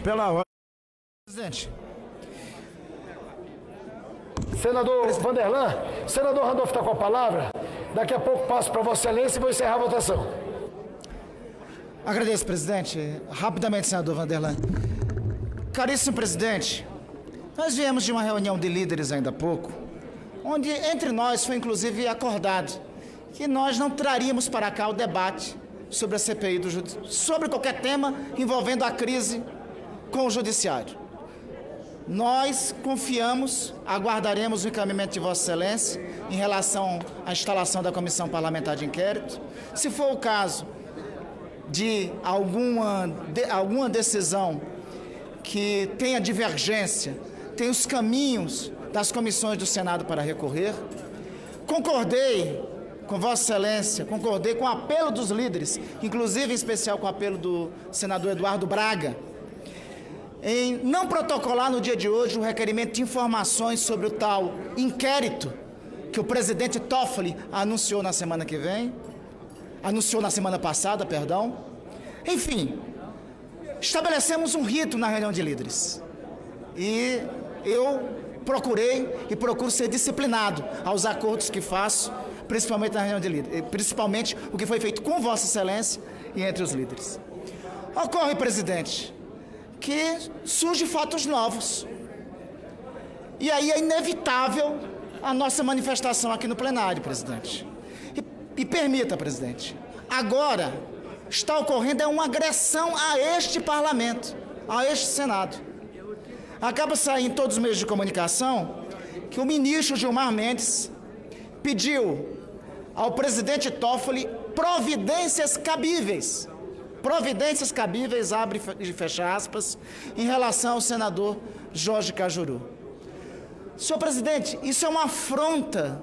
Pela ordem. Presidente. Senador Vanderlan, senador Randolfo está com a palavra. Daqui a pouco passo para Vossa Excelência e vou encerrar a votação. Agradeço, presidente. Rapidamente, senador Vanderlan. Caríssimo presidente, nós viemos de uma reunião de líderes ainda há pouco, onde entre nós foi inclusive acordado que nós não traríamos para cá o debate sobre a CPI do Judiciário, sobre qualquer tema envolvendo a crise com o Judiciário. Nós confiamos, aguardaremos o encaminhamento de Vossa Excelência em relação à instalação da Comissão Parlamentar de Inquérito. Se for o caso de alguma decisão que tenha divergência, tem os caminhos das comissões do Senado para recorrer. Concordei com Vossa Excelência, concordei com o apelo dos líderes, inclusive em especial com o apelo do senador Eduardo Braga, em não protocolar no dia de hoje o requerimento de informações sobre o tal inquérito que o presidente Toffoli anunciou na semana que vem, anunciou na semana passada, perdão. Enfim, estabelecemos um rito na reunião de líderes. E eu procurei e procuro ser disciplinado aos acordos que faço, principalmente na reunião de líderes, principalmente o que foi feito com Vossa Excelência e entre os líderes. Ocorre, presidente, que surgem fatos novos. E aí é inevitável a nossa manifestação aqui no plenário, presidente. E permita, presidente, agora está ocorrendo uma agressão a este parlamento, a este Senado. Acaba saindo em todos os meios de comunicação que o ministro Gilmar Mendes pediu ao presidente Toffoli providências cabíveis, abre e fecha aspas, em relação ao senador Jorge Cajuru. Senhor presidente, isso é uma afronta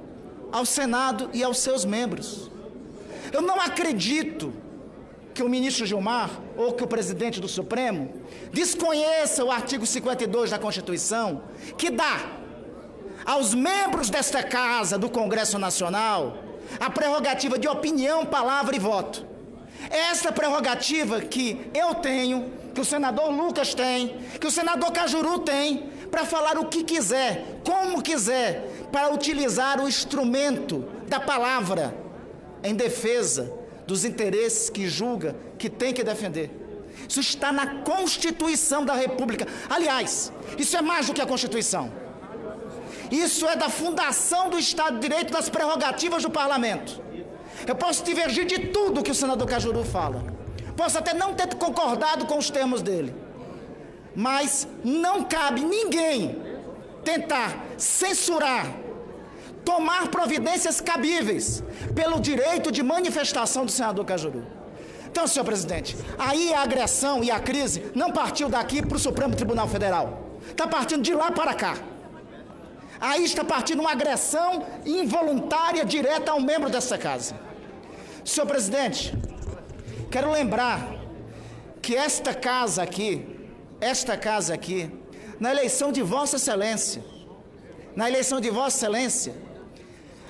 ao Senado e aos seus membros. Eu não acredito que o ministro Gilmar, ou que o presidente do Supremo, desconheça o artigo 52 da Constituição, que dá aos membros desta Casa, do Congresso Nacional, a prerrogativa de opinião, palavra e voto. É esta prerrogativa que eu tenho, que o senador Lucas tem, que o senador Cajuru tem, para falar o que quiser, como quiser, para utilizar o instrumento da palavra em defesa dos interesses que julga que tem que defender. Isso está na Constituição da República. Aliás, isso é mais do que a Constituição. Isso é da fundação do Estado de Direito, das prerrogativas do Parlamento. Eu posso divergir de tudo que o senador Cajuru fala. Posso até não ter concordado com os termos dele. Mas não cabe ninguém tentar censurar, tomar providências cabíveis pelo direito de manifestação do senador Cajuru. Então, senhor presidente, aí a agressão e a crise não partiu daqui para o Supremo Tribunal Federal. Está partindo de lá para cá. Aí está partindo uma agressão involuntária direta a um membro dessa casa. Senhor presidente, quero lembrar que esta casa aqui, na eleição de Vossa Excelência,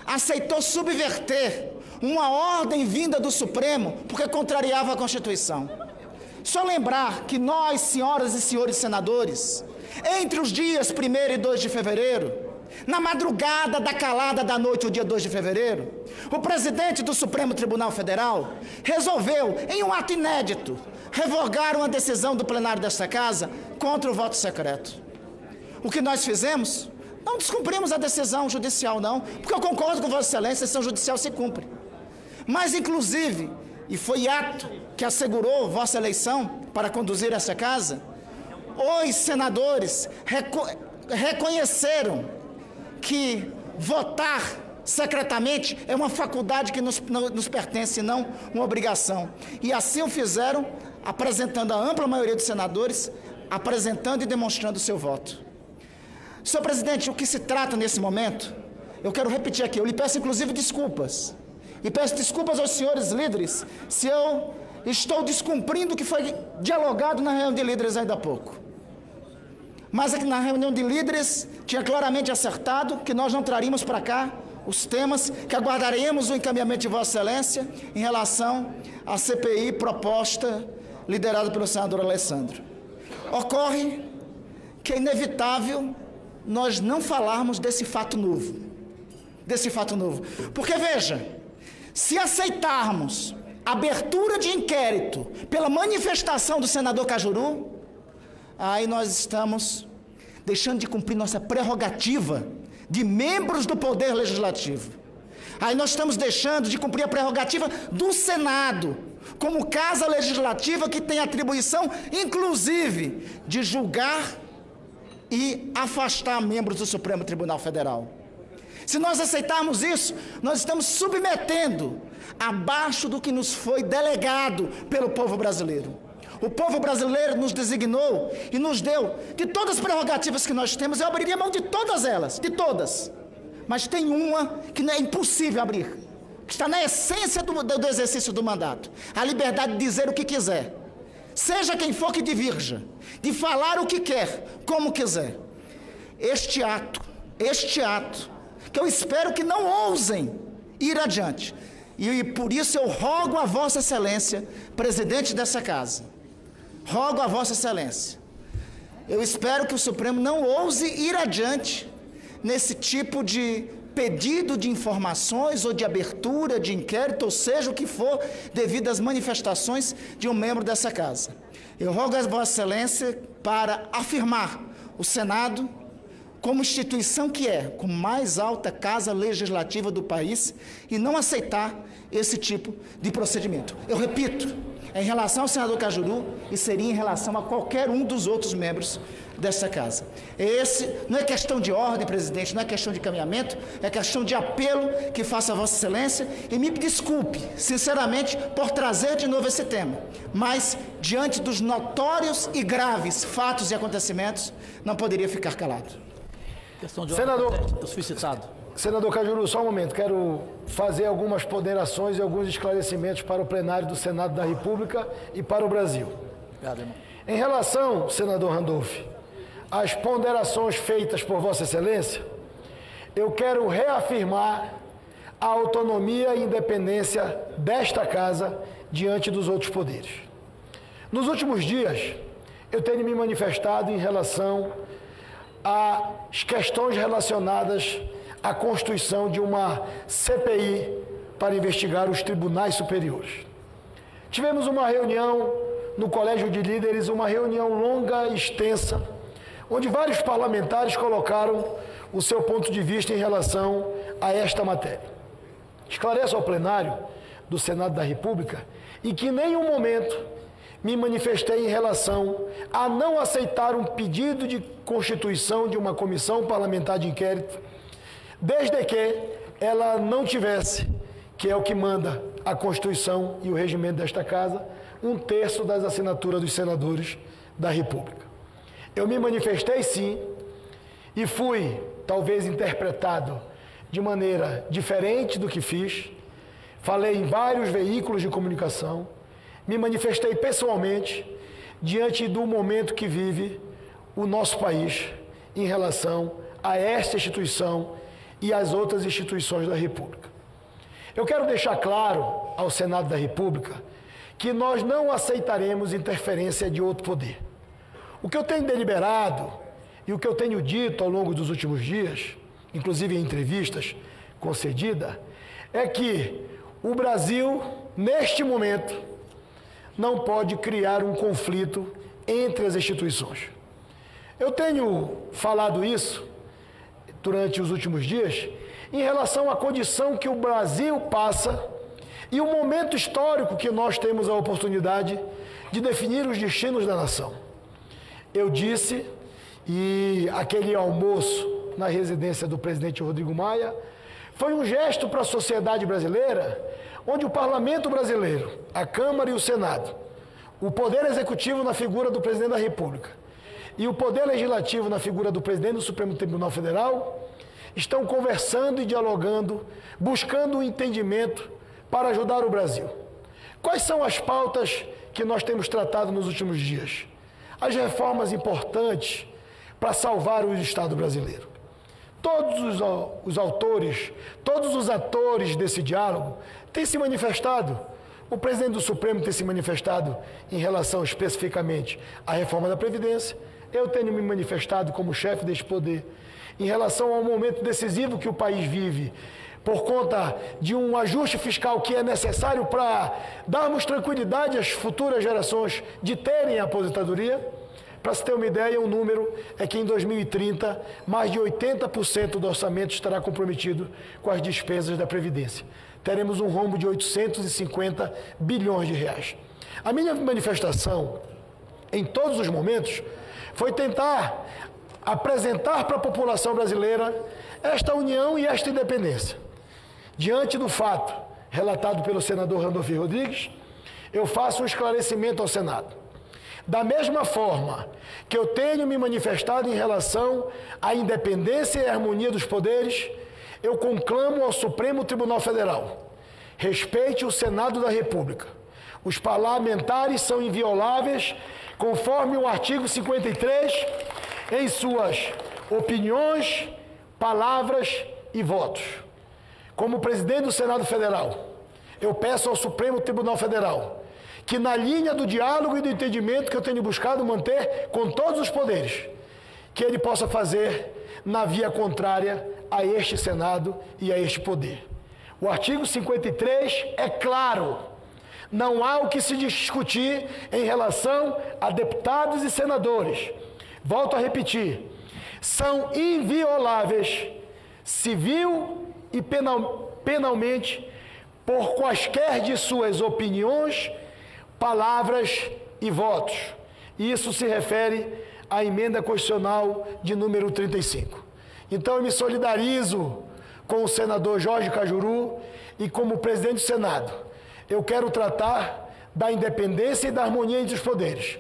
aceitou subverter uma ordem vinda do Supremo porque contrariava a Constituição. Só lembrar que nós, senhoras e senhores senadores, entre os dias 1º e 2 de fevereiro, na madrugada da calada da noite, o dia 2 de fevereiro, o presidente do Supremo Tribunal Federal resolveu, em um ato inédito, revogar uma decisão do plenário desta casa contra o voto secreto. O que nós fizemos? Não descumprimos a decisão judicial, não, porque eu concordo com Vossa Excelência, a decisão judicial se cumpre. Mas, inclusive, e foi ato que assegurou vossa eleição para conduzir essa casa, os senadores reconheceram que votar secretamente é uma faculdade que nos pertence, não uma obrigação. E assim o fizeram, apresentando a ampla maioria dos senadores, apresentando e demonstrando o seu voto. Senhor presidente, o que se trata nesse momento, eu quero repetir aqui, eu lhe peço inclusive desculpas. E peço desculpas aos senhores líderes se eu estou descumprindo o que foi dialogado na reunião de líderes ainda há pouco. Mas aqui na reunião de líderes tinha claramente acertado que nós não traríamos para cá os temas, que aguardaremos o encaminhamento de Vossa Excelência em relação à CPI proposta, liderada pelo senador Alessandro. Ocorre que é inevitável nós não falarmos desse fato novo. Porque, veja, se aceitarmos a abertura de inquérito pela manifestação do senador Cajuru, aí nós estamos deixando de cumprir nossa prerrogativa de membros do Poder Legislativo. Aí nós estamos deixando de cumprir a prerrogativa do Senado, como casa legislativa que tem atribuição, inclusive, de julgar e afastar membros do Supremo Tribunal Federal. Se nós aceitarmos isso, nós estamos submetendo abaixo do que nos foi delegado pelo povo brasileiro. O povo brasileiro nos designou e nos deu, de todas as prerrogativas que nós temos, eu abriria mão de todas elas, de todas. Mas tem uma que é impossível abrir, que está na essência do exercício do mandato: a liberdade de dizer o que quiser, seja quem for que divirja, de falar o que quer, como quiser. Este ato, que eu espero que não ousem ir adiante, e por isso eu rogo a Vossa Excelência, presidente dessa casa, rogo a Vossa Excelência, eu espero que o Supremo não ouse ir adiante nesse tipo de pedido de informações ou de abertura de inquérito, ou seja o que for, devido às manifestações de um membro dessa casa. Eu rogo a Vossa Excelência para afirmar o Senado como instituição que é, como mais alta casa legislativa do país, e não aceitar esse tipo de procedimento. Eu repito, é em relação ao senador Cajuru e seria em relação a qualquer um dos outros membros dessa casa. Esse não é questão de ordem, presidente, não é questão de caminhamento, é questão de apelo que faço a Vossa Excelência, e me desculpe, sinceramente, por trazer de novo esse tema, mas, diante dos notórios e graves fatos e acontecimentos, não poderia ficar calado. Questão de Senador, eu fui citado. Senador Cajuru, só um momento, quero fazer algumas ponderações e alguns esclarecimentos para o plenário do Senado da República e para o Brasil. Obrigado, irmão. Em relação, senador Randolph, às ponderações feitas por Vossa Excelência, eu quero reafirmar a autonomia e independência desta casa diante dos outros poderes. Nos últimos dias, eu tenho me manifestado em relação às questões relacionadas à constituição de uma CPI para investigar os tribunais superiores. Tivemos uma reunião no Colégio de Líderes, uma reunião longa e extensa, onde vários parlamentares colocaram o seu ponto de vista em relação a esta matéria. Esclareço ao plenário do Senado da República em que em nenhum momento me manifestei em relação a não aceitar um pedido de constituição de uma comissão parlamentar de inquérito, desde que ela não tivesse, que é o que manda a Constituição e o regimento desta casa, 1/3 das assinaturas dos senadores da República. Eu me manifestei sim, e fui talvez interpretado de maneira diferente do que fiz, falei em vários veículos de comunicação, me manifestei pessoalmente diante do momento que vive o nosso país em relação a esta instituição e às outras instituições da República. Eu quero deixar claro ao Senado da República que nós não aceitaremos interferência de outro poder. O que eu tenho deliberado e o que eu tenho dito ao longo dos últimos dias, inclusive em entrevistas concedidas, é que o Brasil, neste momento, não pode criar um conflito entre as instituições. Eu tenho falado isso durante os últimos dias em relação à condição que o Brasil passa e o momento histórico que nós temos a oportunidade de definir os destinos da nação. Eu disse, e aquele almoço na residência do presidente Rodrigo Maia foi um gesto para a sociedade brasileira, onde o Parlamento brasileiro, a Câmara e o Senado, o Poder Executivo na figura do Presidente da República e o Poder Legislativo na figura do Presidente do Supremo Tribunal Federal, estão conversando e dialogando, buscando um entendimento para ajudar o Brasil. Quais são as pautas que nós temos tratado nos últimos dias? As reformas importantes para salvar o Estado brasileiro. Todos os autores, todos os atores desse diálogo têm se manifestado O presidente do Supremo tem se manifestado em relação especificamente à reforma da Previdência. Eu tenho me manifestado como chefe deste poder em relação ao momento decisivo que o país vive, por conta de um ajuste fiscal que é necessário para darmos tranquilidade às futuras gerações de terem a aposentadoria. Para se ter uma ideia, o número é que em 2030, mais de 80% do orçamento estará comprometido com as despesas da Previdência. Teremos um rombo de 850 bilhões de reais. A minha manifestação, em todos os momentos, foi tentar apresentar para a população brasileira esta união e esta independência. Diante do fato relatado pelo senador Randolph Rodrigues, eu faço um esclarecimento ao Senado. Da mesma forma que eu tenho me manifestado em relação à independência e harmonia dos poderes, eu conclamo ao Supremo Tribunal Federal: respeite o Senado da República. Os parlamentares são invioláveis, conforme o artigo 53, em suas opiniões, palavras e votos. Como presidente do Senado Federal, eu peço ao Supremo Tribunal Federal que, na linha do diálogo e do entendimento que eu tenho buscado manter com todos os poderes, que ele possa fazer na via contrária a este Senado e a este poder. O artigo 53 é claro. Não há o que se discutir em relação a deputados e senadores. Volto a repetir, são invioláveis, civil e penalmente, por quaisquer de suas opiniões, palavras e votos. Isso se refere à emenda constitucional de número 35. Então eu me solidarizo com o senador Jorge Cajuru e como presidente do Senado. Eu quero tratar da independência e da harmonia entre os poderes,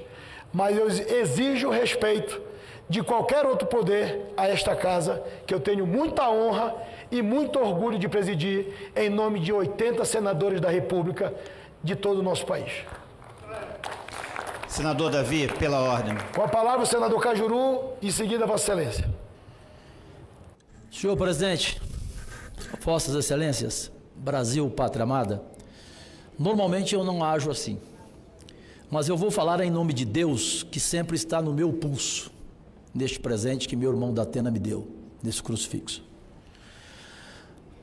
mas eu exijo respeito de qualquer outro poder a esta casa, que eu tenho muita honra e muito orgulho de presidir em nome de 80 senadores da República de todo o nosso país. Senador Davi, pela ordem. Com a palavra o senador Cajuru, em seguida Vossa Excelência. Senhor presidente, Vossas Excelências, Brasil, Pátria Amada, normalmente eu não ajo assim, mas eu vou falar em nome de Deus, que sempre está no meu pulso, neste presente que meu irmão Datena me deu, nesse crucifixo.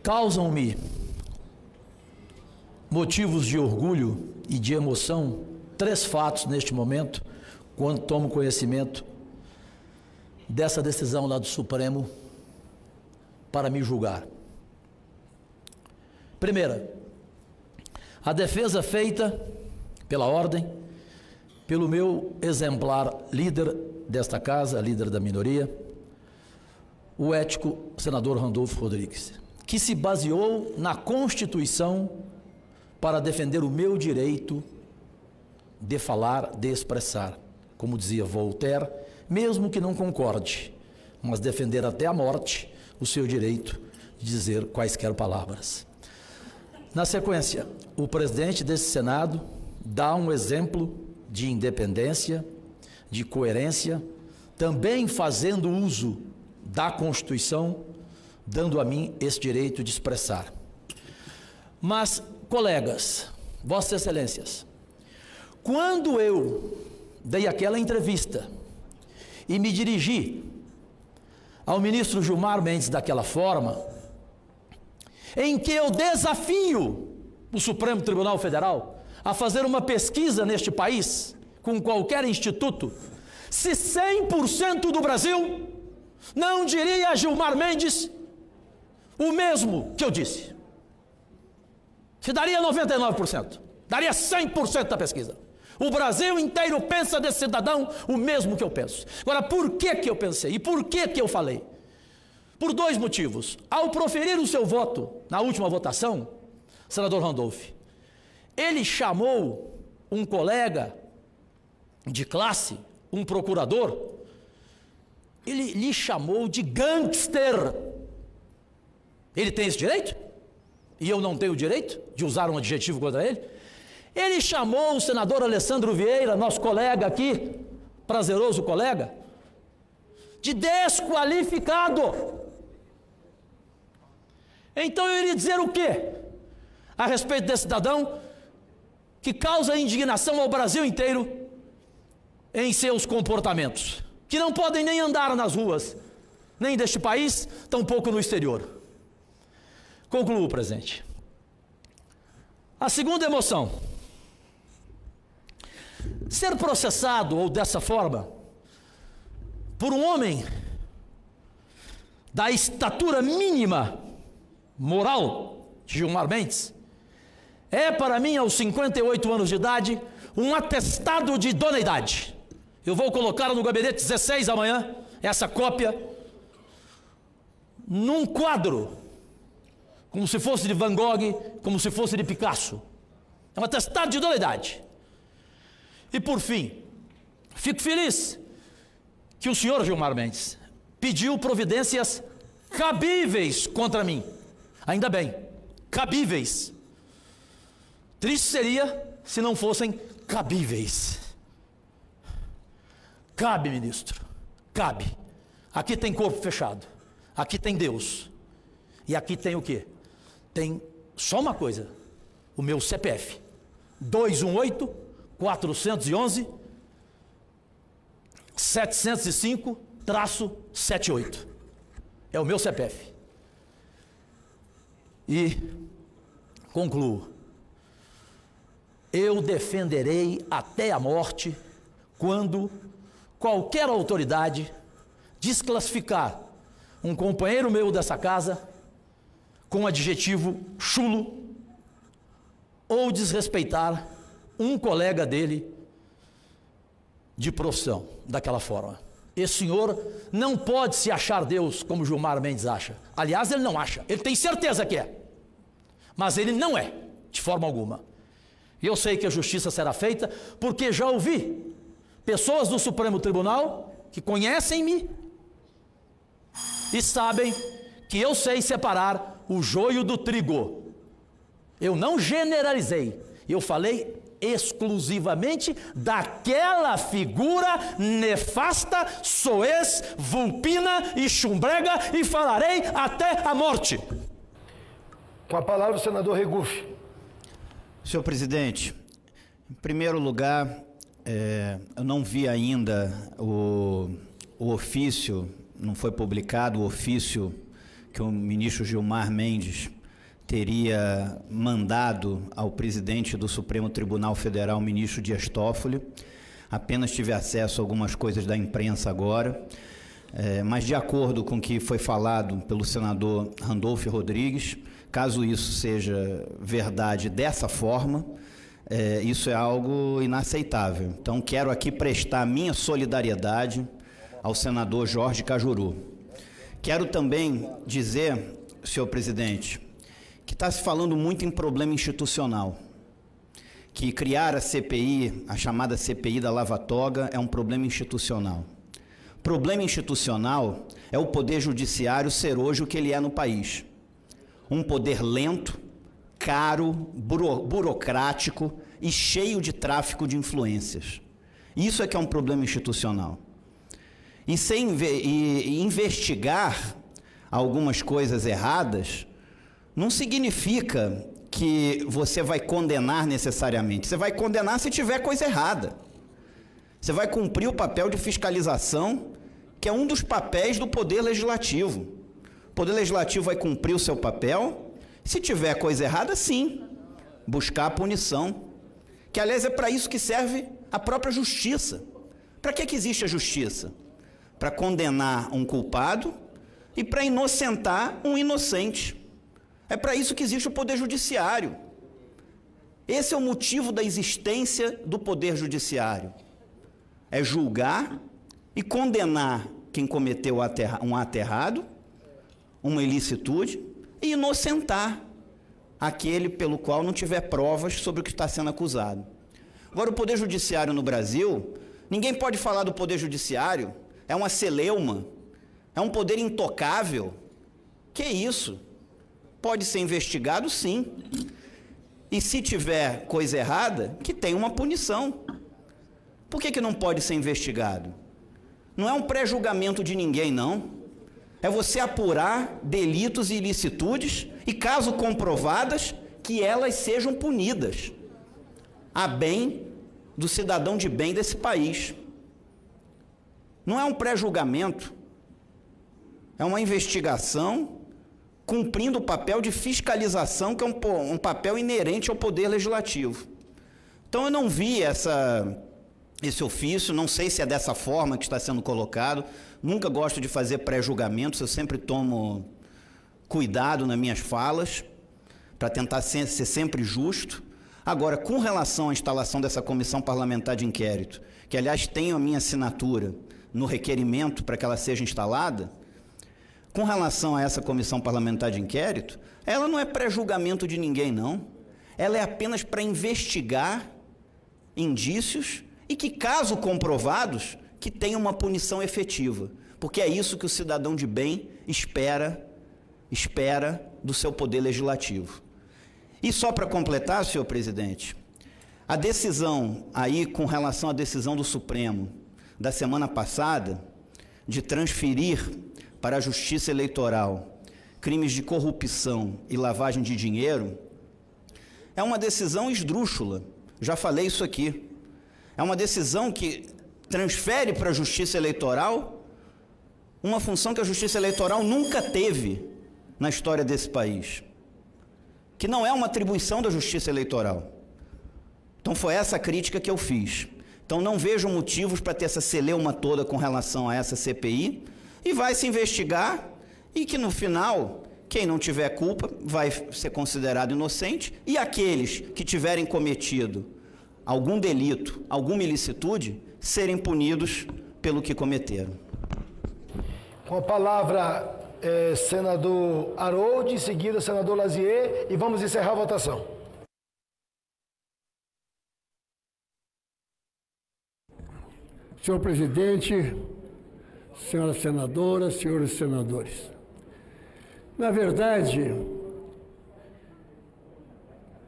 Causam-me motivos de orgulho e de emoção 3 fatos neste momento, quando tomo conhecimento dessa decisão lá do Supremo para me julgar. Primeira, a defesa feita pela ordem, pelo meu exemplar líder desta casa, líder da minoria, o ético senador Randolph Rodrigues, que se baseou na Constituição para defender o meu direito de falar, de expressar, como dizia Voltaire, mesmo que não concorde, mas defender até a morte o seu direito de dizer quaisquer palavras. Na sequência, o presidente desse Senado dá um exemplo de independência, de coerência, também fazendo uso da Constituição, dando a mim esse direito de expressar. Mas, colegas, Vossas Excelências, quando eu dei aquela entrevista e me dirigi ao ministro Gilmar Mendes daquela forma, em que eu desafio o Supremo Tribunal Federal a fazer uma pesquisa neste país, com qualquer instituto, se 100% do Brasil não diria a Gilmar Mendes o mesmo que eu disse. Se daria 99%, daria 100% da pesquisa. O Brasil inteiro pensa desse cidadão o mesmo que eu penso. Agora, por que que eu pensei? E por que que eu falei? Por 2 motivos. Ao proferir o seu voto na última votação, senador Randolph, ele chamou um colega de classe, um procurador, ele lhe chamou de gangster. Ele tem esse direito? E eu não tenho o direito de usar um adjetivo contra ele? Ele chamou o senador Alessandro Vieira, nosso colega aqui, prazeroso colega, de desqualificado. Então eu iria dizer o quê a respeito desse cidadão que causa indignação ao Brasil inteiro em seus comportamentos, que não podem nem andar nas ruas, nem deste país, tampouco no exterior. Concluo, presidente. A segunda emoção: ser processado ou dessa forma por um homem da estatura mínima moral de Gilmar Mendes é para mim, aos 58 anos de idade, um atestado de idoneidade. Eu vou colocar no gabinete 16 amanhã essa cópia num quadro, como se fosse de Van Gogh, como se fosse de Picasso. É um atestado de idoneidade. E por fim, fico feliz que o senhor Gilmar Mendes pediu providências cabíveis contra mim. Ainda bem, cabíveis. Triste seria se não fossem cabíveis. Cabe, ministro, cabe. Aqui tem corpo fechado, aqui tem Deus, e aqui tem o quê? Tem só uma coisa: o meu CPF 218-411-705-78. É o meu CPF. E concluo: eu defenderei até a morte quando qualquer autoridade desclassificar um companheiro meu dessa casa com adjetivo chulo ou desrespeitar um colega dele de profissão daquela forma. Esse senhor não pode se achar Deus como Gilmar Mendes acha. Aliás, ele não acha, ele tem certeza que é, mas ele não é, de forma alguma. E eu sei que a justiça será feita, porque já ouvi pessoas do Supremo Tribunal que conhecem-me e sabem que eu sei separar o joio do trigo. Eu não generalizei, eu falei exclusivamente daquela figura nefasta, soez, vulpina e chumbrega, e falarei até a morte. Com a palavra o senador Regufe. Senhor presidente, em primeiro lugar, eu não vi ainda o ofício, não foi publicado o ofício que o ministro Gilmar Mendes teria mandado ao presidente do Supremo Tribunal Federal, ministro Dias Toffoli. Apenas tive acesso a algumas coisas da imprensa agora, mas de acordo com o que foi falado pelo senador Randolfo Rodrigues, caso isso seja verdade dessa forma, isso é algo inaceitável. Então, quero aqui prestar minha solidariedade ao senador Jorge Cajuru. Quero também dizer, senhor presidente, que está se falando muito em problema institucional, que criar a CPI, a chamada CPI da Lava Toga, é um problema institucional. Problema institucional é o poder judiciário ser hoje o que ele é no país. Um poder lento, caro, burocrático e cheio de tráfico de influências. Isso é que é um problema institucional. E investigar algumas coisas erradas não significa que você vai condenar necessariamente. Você vai condenar se tiver coisa errada. Você vai cumprir o papel de fiscalização, que é um dos papéis do Poder Legislativo. O Poder Legislativo vai cumprir o seu papel. Se tiver coisa errada, sim, buscar a punição. Que, aliás, é para isso que serve a própria justiça. Para que existe a justiça? Para condenar um culpado e para inocentar um inocente. É para isso que existe o Poder Judiciário. Esse é o motivo da existência do Poder Judiciário. É julgar e condenar quem cometeu um ato errado, uma ilicitude, e inocentar aquele pelo qual não tiver provas sobre o que está sendo acusado. Agora, o Poder Judiciário no Brasil, ninguém pode falar do Poder Judiciário, é uma celeuma, é um poder intocável. Que isso? Pode ser investigado, sim. E se tiver coisa errada, que tenha uma punição. Por que não pode ser investigado? Não é um pré-julgamento de ninguém, não. É você apurar delitos e ilicitudes e, caso comprovadas, que elas sejam punidas. a bem do cidadão de bem desse país. Não é um pré-julgamento, é uma investigação cumprindo o papel de fiscalização, que é um papel inerente ao Poder Legislativo. Então eu não vi esse ofício, não sei se é dessa forma que está sendo colocado, nunca gosto de fazer pré-julgamentos, eu sempre tomo cuidado nas minhas falas, para tentar ser sempre justo. Agora, com relação à instalação dessa comissão parlamentar de inquérito, que aliás tem a minha assinatura no requerimento para que ela seja instalada, com relação a essa comissão parlamentar de inquérito, ela não é pré-julgamento de ninguém, não. Ela é apenas para investigar indícios e que, caso comprovados, que tenha uma punição efetiva. Porque é isso que o cidadão de bem espera do seu poder legislativo. E só para completar, senhor presidente, a decisão aí com relação à decisão do Supremo da semana passada de transferir para a Justiça Eleitoral crimes de corrupção e lavagem de dinheiro é uma decisão esdrúxula. Já falei isso aqui. É uma decisão que transfere para a Justiça Eleitoral uma função que a Justiça Eleitoral nunca teve na história desse país, que não é uma atribuição da Justiça Eleitoral. Então foi essa a crítica que eu fiz. Então não vejo motivos para ter essa celeuma toda com relação a essa CPI, e vai se investigar, e que no final, quem não tiver culpa vai ser considerado inocente, e aqueles que tiverem cometido algum delito, alguma ilicitude, serem punidos pelo que cometeram. Com a palavra, senador Harold, em seguida, senador Lazier, e vamos encerrar a votação. Senhor presidente, senhoras senadoras, senhores senadores, na verdade,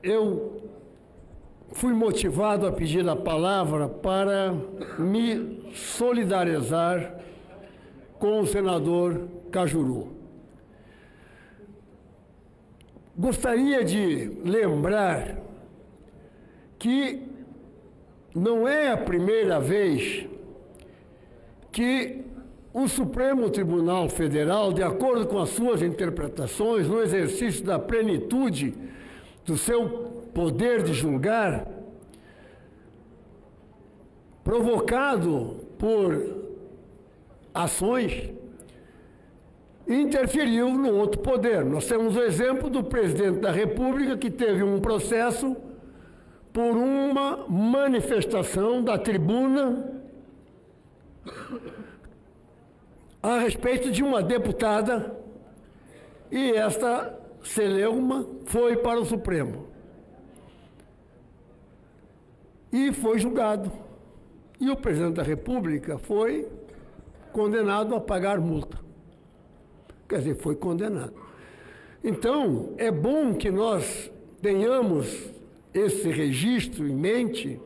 eu fui motivado a pedir a palavra para me solidarizar com o senador Cajuru. Gostaria de lembrar que não é a primeira vez que o Supremo Tribunal Federal, de acordo com as suas interpretações, no exercício da plenitude do seu poder de julgar, provocado por ações, interferiu no outro poder. Nós temos o exemplo do presidente da República, que teve um processo por uma manifestação da tribuna a respeito de uma deputada, e esta celeuma foi para o Supremo e foi julgado. E o presidente da República foi condenado a pagar multa. Quer dizer, foi condenado. Então, é bom que nós tenhamos esse registro em mente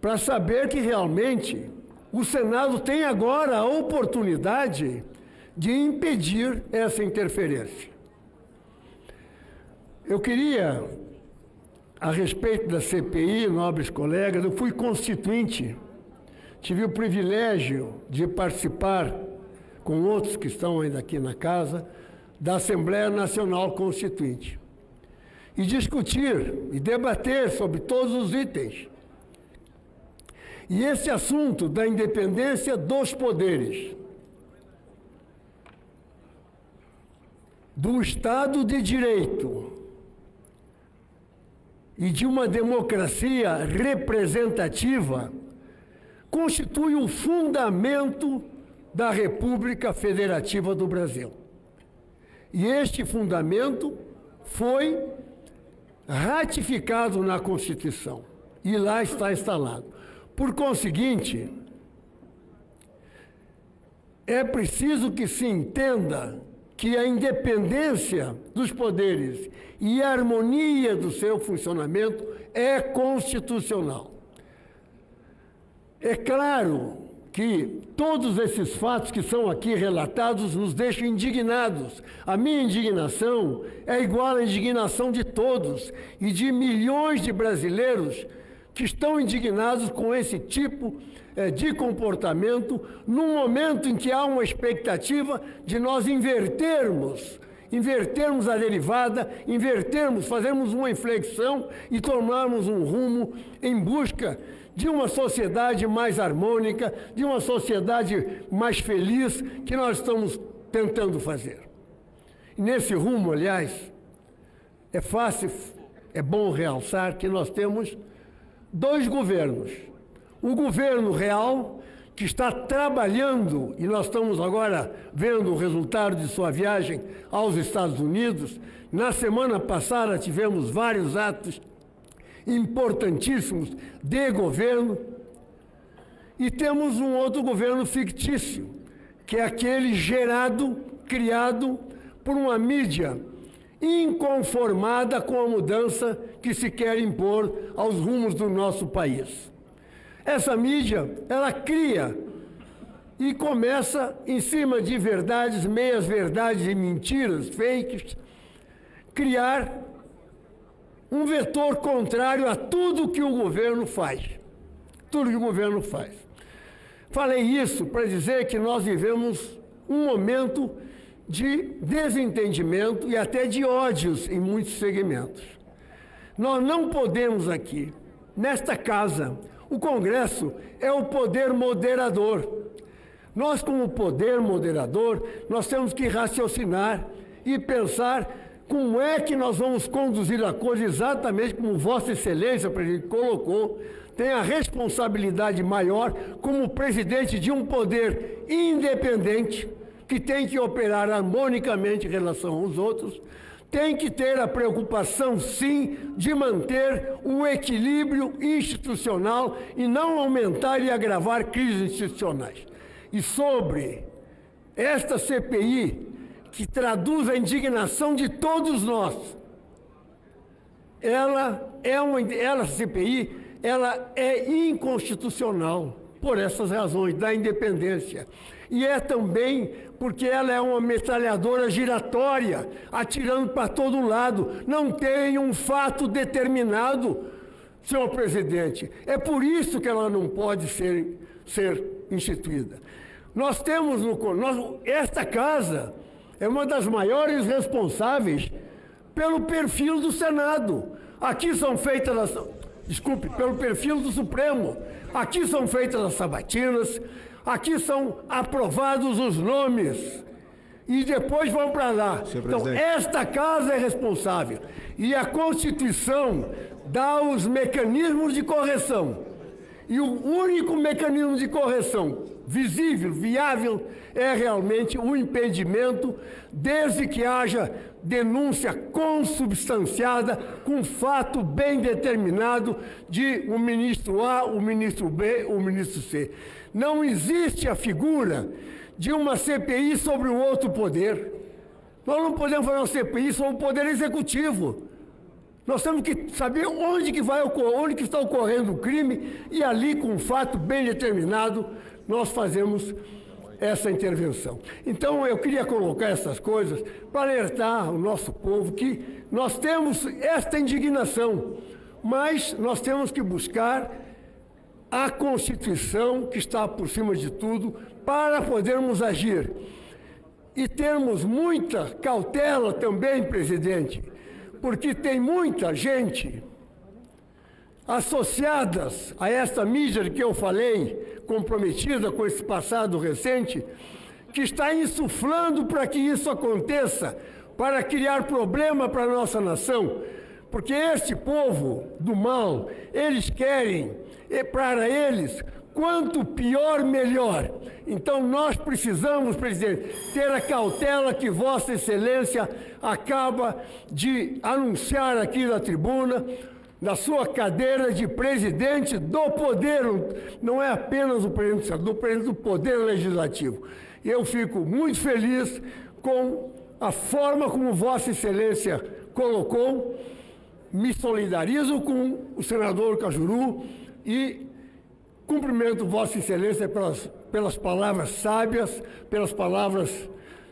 para saber que realmente o Senado tem agora a oportunidade de impedir essa interferência. Eu queria, a respeito da CPI, nobres colegas, eu fui constituinte, tive o privilégio de participar, com outros que estão ainda aqui na casa, da Assembleia Nacional Constituinte, e discutir e debater sobre todos os itens. E esse assunto da independência dos poderes, do Estado de Direito e de uma democracia representativa constitui o fundamento da República Federativa do Brasil. E este fundamento foi ratificado na Constituição e lá está instalado. Por conseguinte, é preciso que se entenda que a independência dos poderes e a harmonia do seu funcionamento é constitucional. É claro que todos esses fatos que são aqui relatados nos deixam indignados. A minha indignação é igual à indignação de todos e de milhões de brasileiros que estão indignados com esse tipo de comportamento num momento em que há uma expectativa de nós invertermos a derivada, fazermos uma inflexão e tomarmos um rumo em busca de uma sociedade mais harmônica, de uma sociedade mais feliz, que nós estamos tentando fazer. E nesse rumo, aliás, é bom realçar que nós temos dois governos. O governo real, que está trabalhando, e nós estamos agora vendo o resultado de sua viagem aos Estados Unidos. Na semana passada tivemos vários atos importantíssimos de governo, e temos um outro governo fictício, que é aquele criado por uma mídia inconformada com a mudança que se quer impor aos rumos do nosso país. Essa mídia, ela cria e começa, em cima de verdades, meias-verdades e mentiras, fakes, criar um vetor contrário a tudo que o governo faz. Tudo que o governo faz. Falei isso para dizer que nós vivemos um momento de desentendimento e até de ódios em muitos segmentos. Nós não podemos aqui, nesta casa, o Congresso é o poder moderador. Nós, como poder moderador, nós temos que raciocinar e pensar como é que nós vamos conduzir a coisa exatamente como Vossa Excelência, presidente, colocou, tem a responsabilidade maior como presidente de um poder independente, que tem que operar harmonicamente em relação aos outros, tem que ter a preocupação, sim, de manter um equilíbrio institucional e não aumentar e agravar crises institucionais. E sobre esta CPI, que traduz a indignação de todos nós, essa CPI, ela é inconstitucional por essas razões da independência. E é também porque ela é uma metralhadora giratória, atirando para todo lado. Não tem um fato determinado, senhor presidente. É por isso que ela não pode ser instituída. Nós temos esta casa é uma das maiores responsáveis pelo perfil do Senado. Aqui são feitas pelo perfil do Supremo. Aqui são feitas as sabatinas, aqui são aprovados os nomes e depois vão para lá. Então, esta casa é responsável. E a Constituição dá os mecanismos de correção. E o único mecanismo de correção visível, viável, é realmente o impedimento, desde que haja denúncia consubstanciada, com fato bem determinado de o ministro A, o ministro B, o ministro C. Não existe a figura de uma CPI sobre o outro poder. Nós não podemos fazer uma CPI sobre o poder executivo. Nós temos que saber onde que está ocorrendo o crime e ali, com um fato bem determinado, nós fazemos essa intervenção. Então, eu queria colocar essas coisas para alertar o nosso povo que nós temos esta indignação, mas nós temos que buscar a Constituição, que está por cima de tudo, para podermos agir. E termos muita cautela também, presidente, porque tem muita gente associadas a esta mídia que eu falei, comprometida com esse passado recente, que está insuflando para que isso aconteça, para criar problema para a nossa nação. Porque este povo do mal, eles querem, para eles, quanto pior, melhor. Então nós precisamos, presidente, ter a cautela que Vossa Excelência acaba de anunciar aqui na tribuna, na sua cadeira de presidente do poder, não é apenas o presidente do poder legislativo. Eu fico muito feliz com a forma como Vossa Excelência colocou, me solidarizo com o senador Cajuru e Cumprimento Vossa Excelência pelas palavras sábias, pelas palavras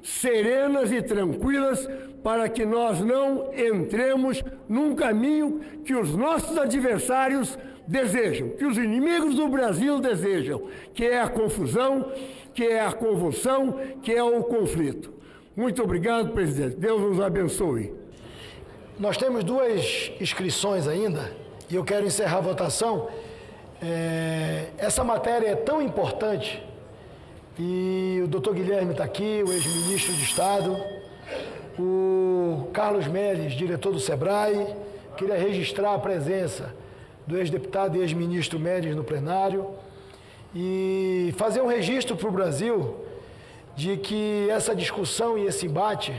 serenas e tranquilas, para que nós não entremos num caminho que os nossos adversários desejam, que os inimigos do Brasil desejam, que é a confusão, que é a convulsão, que é o conflito. Muito obrigado, presidente. Deus nos abençoe. Nós temos 2 inscrições ainda, e eu quero encerrar a votação. Essa matéria é tão importante, e o doutor Guilherme está aqui, o ex-ministro de Estado, o Carlos Melles, diretor do SEBRAE. Queria registrar a presença do ex-deputado e ex-ministro Melles no plenário e fazer um registro para o Brasil de que essa discussão e esse embate,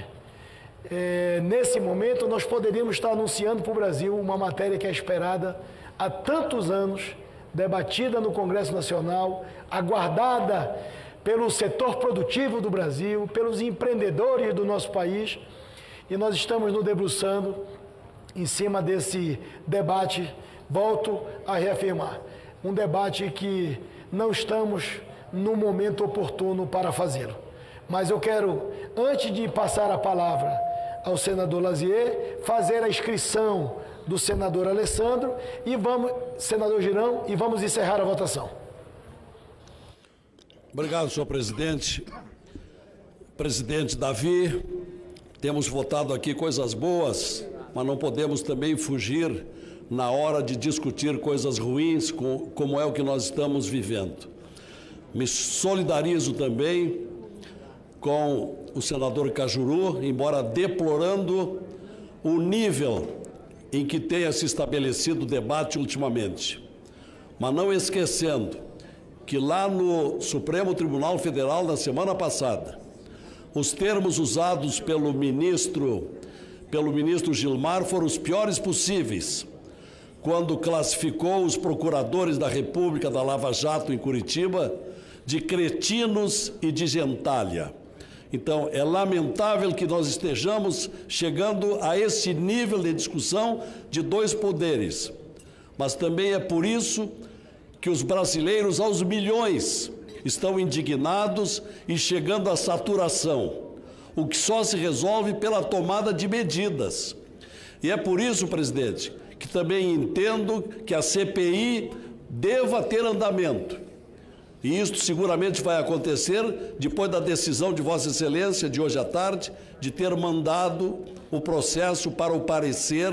nesse momento, nós poderíamos estar anunciando para o Brasil uma matéria que é esperada há tantos anos, debatida no Congresso Nacional, aguardada pelo setor produtivo do Brasil, pelos empreendedores do nosso país, e nós estamos nos debruçando em cima desse debate. Volto a reafirmar, um debate que não estamos no momento oportuno para fazê-lo. Mas eu quero, antes de passar a palavra ao senador Lazier, fazer a inscrição do senador Alessandro e senador Girão, e vamos encerrar a votação. Obrigado, senhor presidente. Presidente Davi, temos votado aqui coisas boas, mas não podemos também fugir na hora de discutir coisas ruins, como é o que nós estamos vivendo. Me solidarizo também com o senador Cajuru, embora deplorando o nível em que tenha se estabelecido o debate ultimamente. Mas não esquecendo que lá no Supremo Tribunal Federal, na semana passada, os termos usados pelo ministro Gilmar foram os piores possíveis, quando classificou os procuradores da República da Lava Jato em Curitiba de cretinos e de gentalha. Então, é lamentável que nós estejamos chegando a esse nível de discussão de 2 poderes. Mas também é por isso que os brasileiros, aos milhões, estão indignados e chegando à saturação, o que só se resolve pela tomada de medidas. E é por isso, presidente, que também entendo que a CPI deva ter andamento. E isto seguramente vai acontecer depois da decisão de Vossa Excelência, de hoje à tarde, de ter mandado o processo para o parecer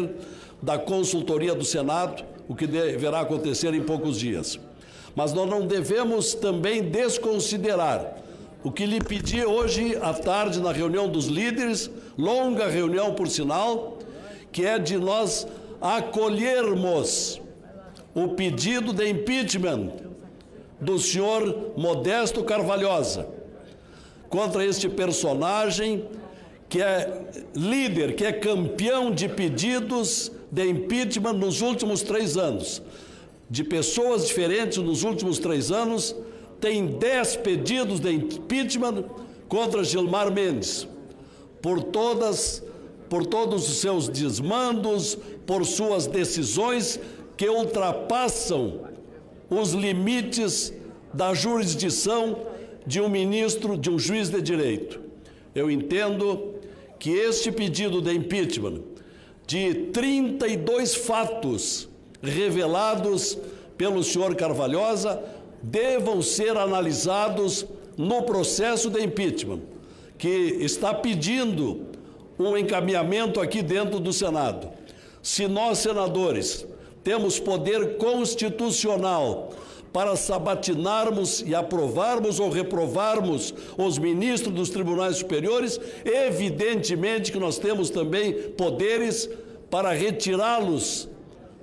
da consultoria do Senado, o que deverá acontecer em poucos dias. Mas nós não devemos também desconsiderar o que lhe pedi hoje à tarde na reunião dos líderes, longa reunião por sinal, que é de nós acolhermos o pedido de impeachment do senhor Modesto Carvalhosa contra este personagem que é líder, que é campeão de pedidos de impeachment nos últimos 3 anos. De pessoas diferentes nos últimos 3 anos, tem 10 pedidos de impeachment contra Gilmar Mendes, por todos os seus desmandos, por suas decisões que ultrapassam os limites da jurisdição de um ministro, de um juiz de direito. Eu entendo que este pedido de impeachment, de 32 fatos revelados pelo senhor Carvalhosa, devam ser analisados no processo de impeachment, que está pedindo um encaminhamento aqui dentro do Senado. Se nós, senadores, temos poder constitucional para sabatinarmos e aprovarmos ou reprovarmos os ministros dos tribunais superiores, evidentemente que nós temos também poderes para retirá-los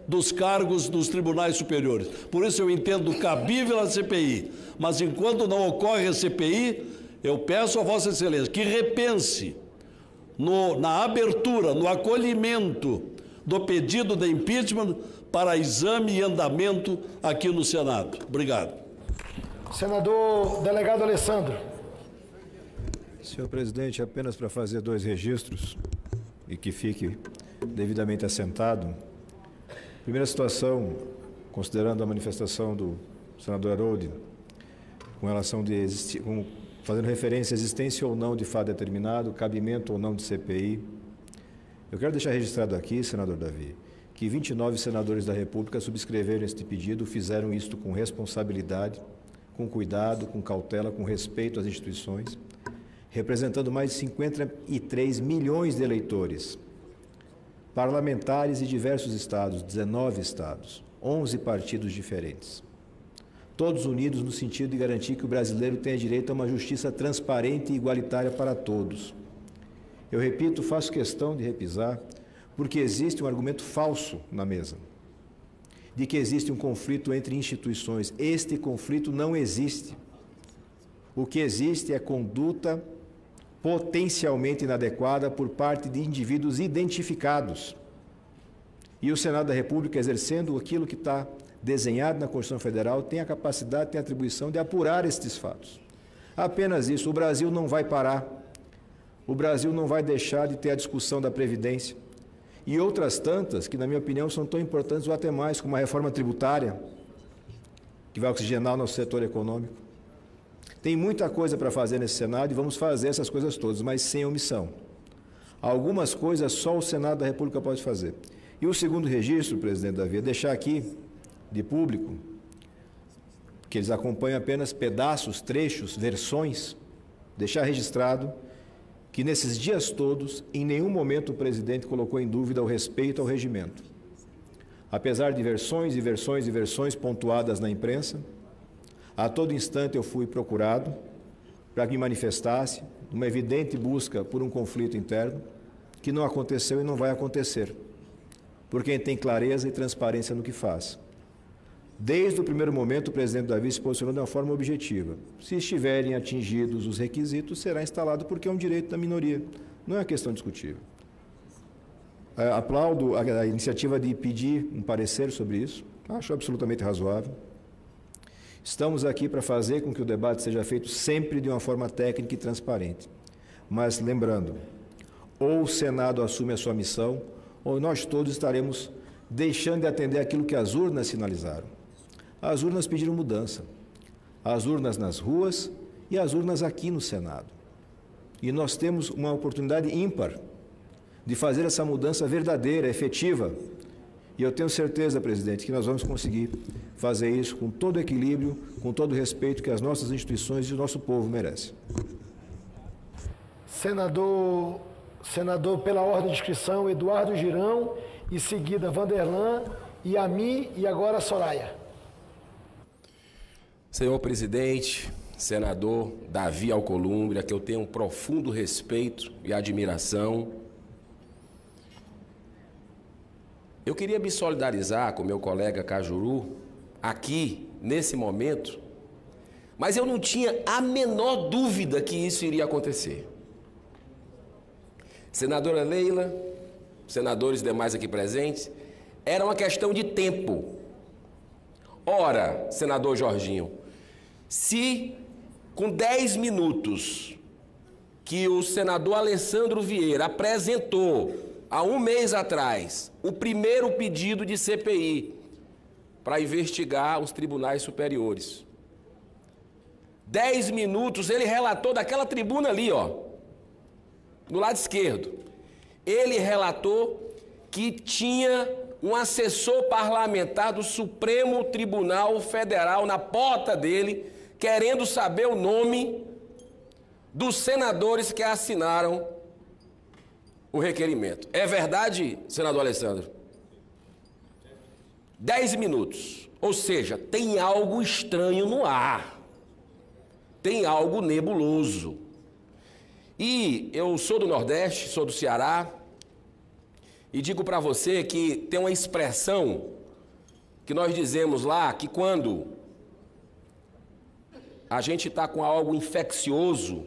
dos cargos dos tribunais superiores. Por isso eu entendo cabível a CPI, mas enquanto não ocorre a CPI, eu peço a Vossa Excelência que repense na abertura, no acolhimento do pedido de impeachment para exame e andamento aqui no Senado. Obrigado. Senador delegado Alessandro. Senhor presidente, apenas para fazer 2 registros e que fique devidamente assentado. Primeira situação, considerando a manifestação do senador Haroldo, com relação fazendo referência à existência ou não de fato determinado, cabimento ou não de CPI. Eu quero deixar registrado aqui, senador Davi, que 29 senadores da República subscreveram este pedido, fizeram isto com responsabilidade, com cuidado, com cautela, com respeito às instituições, representando mais de 53 milhões de eleitores, parlamentares de diversos estados, 19 estados, 11 partidos diferentes, todos unidos no sentido de garantir que o brasileiro tenha direito a uma justiça transparente e igualitária para todos. Eu repito, faço questão de repisar, porque existe um argumento falso na mesa, de que existe um conflito entre instituições. Este conflito não existe. O que existe é conduta potencialmente inadequada por parte de indivíduos identificados. E o Senado da República, exercendo aquilo que está desenhado na Constituição Federal, tem a capacidade, tem a atribuição de apurar estes fatos. Apenas isso. O Brasil não vai parar. O Brasil não vai deixar de ter a discussão da Previdência e outras tantas que, na minha opinião, são tão importantes ou até mais, como a reforma tributária, que vai oxigenar o nosso setor econômico. Tem muita coisa para fazer nesse Senado e vamos fazer essas coisas todas, mas sem omissão. Algumas coisas só o Senado da República pode fazer. E o segundo registro, presidente Davi, é deixar aqui de público, que eles acompanham apenas pedaços, trechos, versões, deixar registrado que nesses dias todos, em nenhum momento o presidente colocou em dúvida o respeito ao regimento. Apesar de versões e versões e versões pontuadas na imprensa, a todo instante eu fui procurado para que me manifestasse uma evidente busca por um conflito interno que não aconteceu e não vai acontecer, por quem tem clareza e transparência no que faz. Desde o primeiro momento, o presidente Davi se posicionou de uma forma objetiva. Se estiverem atingidos os requisitos, será instalado, porque é um direito da minoria. Não é uma questão discutível. Aplaudo a iniciativa de pedir um parecer sobre isso. Acho absolutamente razoável. Estamos aqui para fazer com que o debate seja feito sempre de uma forma técnica e transparente. Mas, lembrando, ou o Senado assume a sua missão, ou nós todos estaremos deixando de atender aquilo que as urnas sinalizaram. As urnas pediram mudança, as urnas nas ruas e as urnas aqui no Senado. E nós temos uma oportunidade ímpar de fazer essa mudança verdadeira, efetiva. E eu tenho certeza, presidente, que nós vamos conseguir fazer isso com todo o equilíbrio, com todo o respeito que as nossas instituições e o nosso povo merecem. Senador, pela ordem de inscrição, Eduardo Girão, em seguida Vanderlan, Yami e agora Soraya. Senhor presidente, senador Davi Alcolumbre, a que eu tenho um profundo respeito e admiração, eu queria me solidarizar com meu colega Cajuru, aqui, nesse momento, mas eu não tinha a menor dúvida que isso iria acontecer. Senadora Leila, senadores demais aqui presentes, era uma questão de tempo. Ora, senador Jorginho, se com 10 minutos que o senador Alessandro Vieira apresentou há um mês atrás o primeiro pedido de CPI para investigar os tribunais superiores, 10 minutos ele relatou daquela tribuna ali, ó, do lado esquerdo, ele relatou que tinha um assessor parlamentar do Supremo Tribunal Federal na porta dele, querendo saber o nome dos senadores que assinaram o requerimento. É verdade, senador Alessandro? 10 minutos. Ou seja, tem algo estranho no ar. Tem algo nebuloso. E eu sou do Nordeste, sou do Ceará, e digo para você que tem uma expressão que nós dizemos lá, que quando a gente está com algo infeccioso,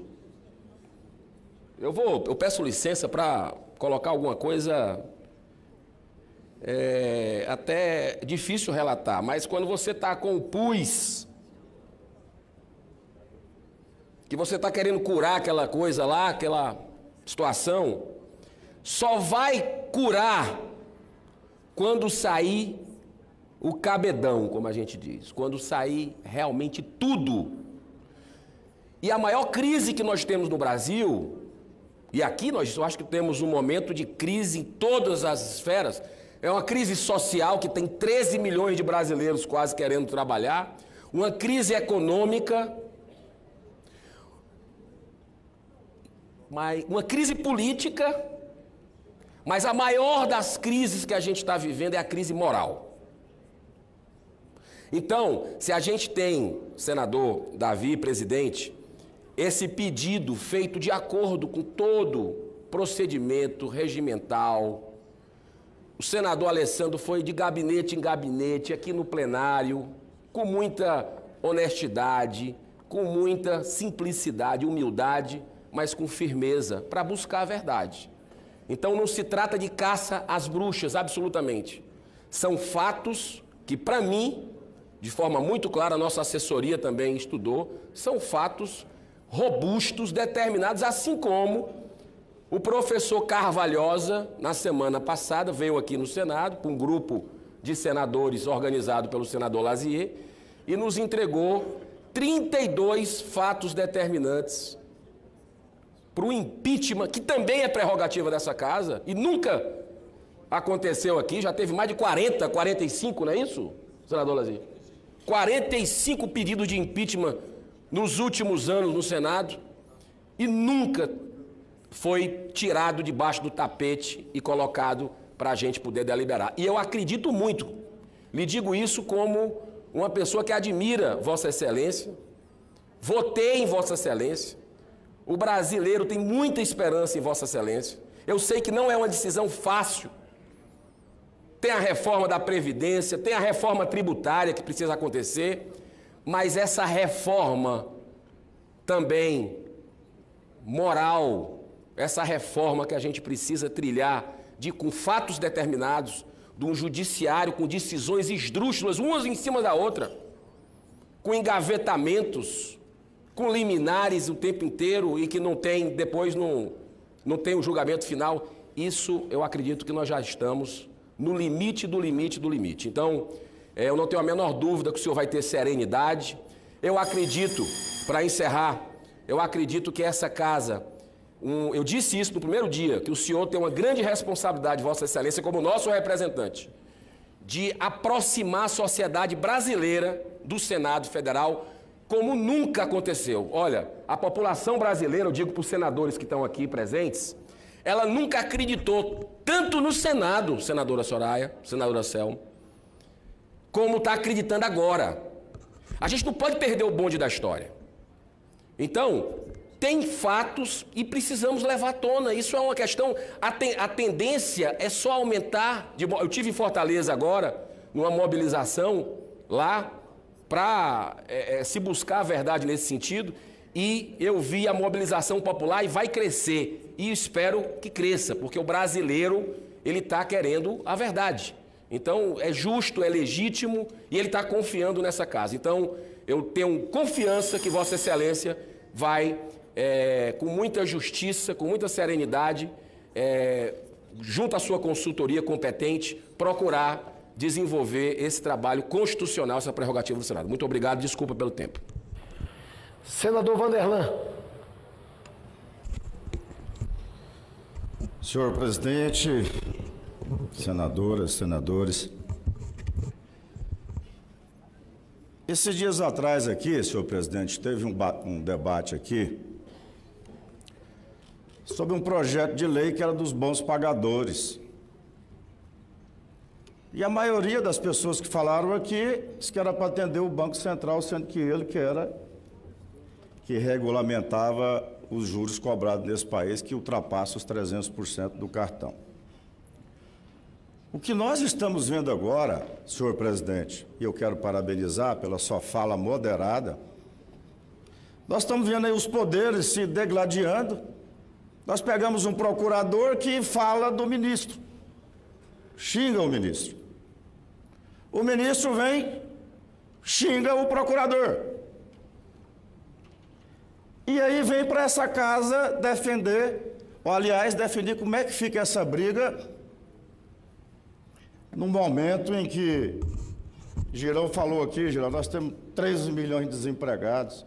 eu peço licença para colocar alguma coisa até difícil relatar, mas quando você está com o pus, que você está querendo curar aquela coisa lá, aquela situação, só vai curar quando sair o cabedão, como a gente diz, quando sair realmente tudo. E a maior crise que nós temos no Brasil, e aqui eu acho que temos um momento de crise em todas as esferas, é uma crise social que tem 13 milhões de brasileiros quase querendo trabalhar, uma crise econômica, uma crise política, mas a maior das crises que a gente está vivendo é a crise moral. Então, se a gente tem, senador Davi, presidente, esse pedido feito de acordo com todo procedimento regimental, o senador Alessandro foi de gabinete em gabinete aqui no plenário, com muita honestidade, com muita simplicidade, humildade, mas com firmeza, para buscar a verdade. Então não se trata de caça às bruxas, absolutamente. São fatos que, para mim, de forma muito clara, a nossa assessoria também estudou, são fatos robustos, determinados, assim como o professor Carvalhosa, na semana passada, veio aqui no Senado, com um grupo de senadores organizado pelo senador Lazier, e nos entregou 32 fatos determinantes para o impeachment, que também é prerrogativa dessa casa, e nunca aconteceu aqui, já teve mais de 40, 45, não é isso, senador Lazier? 45 pedidos de impeachment nos últimos anos no Senado, e nunca foi tirado debaixo do tapete e colocado para a gente poder deliberar. E eu acredito muito, lhe digo isso como uma pessoa que admira Vossa Excelência, votei em Vossa Excelência, o brasileiro tem muita esperança em Vossa Excelência. Eu sei que não é uma decisão fácil. Tem a reforma da Previdência, tem a reforma tributária que precisa acontecer, mas essa reforma também moral, essa reforma que a gente precisa trilhar com fatos determinados, de um judiciário com decisões esdrúxulas, umas em cima da outra, com engavetamentos, com liminares o tempo inteiro e que não tem, depois não tem um julgamento final. Isso eu acredito que nós já estamos no limite do limite do limite. Então, eu não tenho a menor dúvida que o senhor vai ter serenidade. Eu acredito, para encerrar, eu acredito que essa casa, eu disse isso no primeiro dia, que o senhor tem uma grande responsabilidade, Vossa Excelência, como nosso representante, de aproximar a sociedade brasileira do Senado Federal, como nunca aconteceu. Olha, a população brasileira, eu digo para os senadores que estão aqui presentes, ela nunca acreditou tanto no Senado, senadora Soraya, senadora Selma, como está acreditando agora. A gente não pode perder o bonde da história. Então, tem fatos e precisamos levar à tona. Isso é uma questão, a tendência é só aumentar. Eu tive em Fortaleza agora, numa mobilização lá, para se buscar a verdade nesse sentido, e eu vi a mobilização popular e vai crescer, e espero que cresça, porque o brasileiro, ele está querendo a verdade. Então, é justo, é legítimo, e ele está confiando nessa casa. Então, eu tenho confiança que Vossa Excelência vai, com muita justiça, com muita serenidade, junto à sua consultoria competente, procurar desenvolver esse trabalho constitucional, essa prerrogativa do Senado. Muito obrigado, desculpa pelo tempo. Senador Vanderlan. Senhor presidente, senadoras, senadores, esses dias atrás aqui, senhor presidente, teve um debate aqui sobre um projeto de lei que era dos bons pagadores. E a maioria das pessoas que falaram aqui disse que era para atender o Banco Central, sendo que ele que regulamentava os juros cobrados nesse país, que ultrapassa os 300% do cartão. O que nós estamos vendo agora, senhor presidente, e eu quero parabenizar pela sua fala moderada, nós estamos vendo aí os poderes se degladiando. Nós pegamos um procurador que fala do ministro, xinga o ministro. O ministro vem, xinga o procurador. E aí vem para essa casa defender, ou aliás, definir como é que fica essa briga num momento em que Girão falou aqui, Girão, nós temos 13 milhões de desempregados.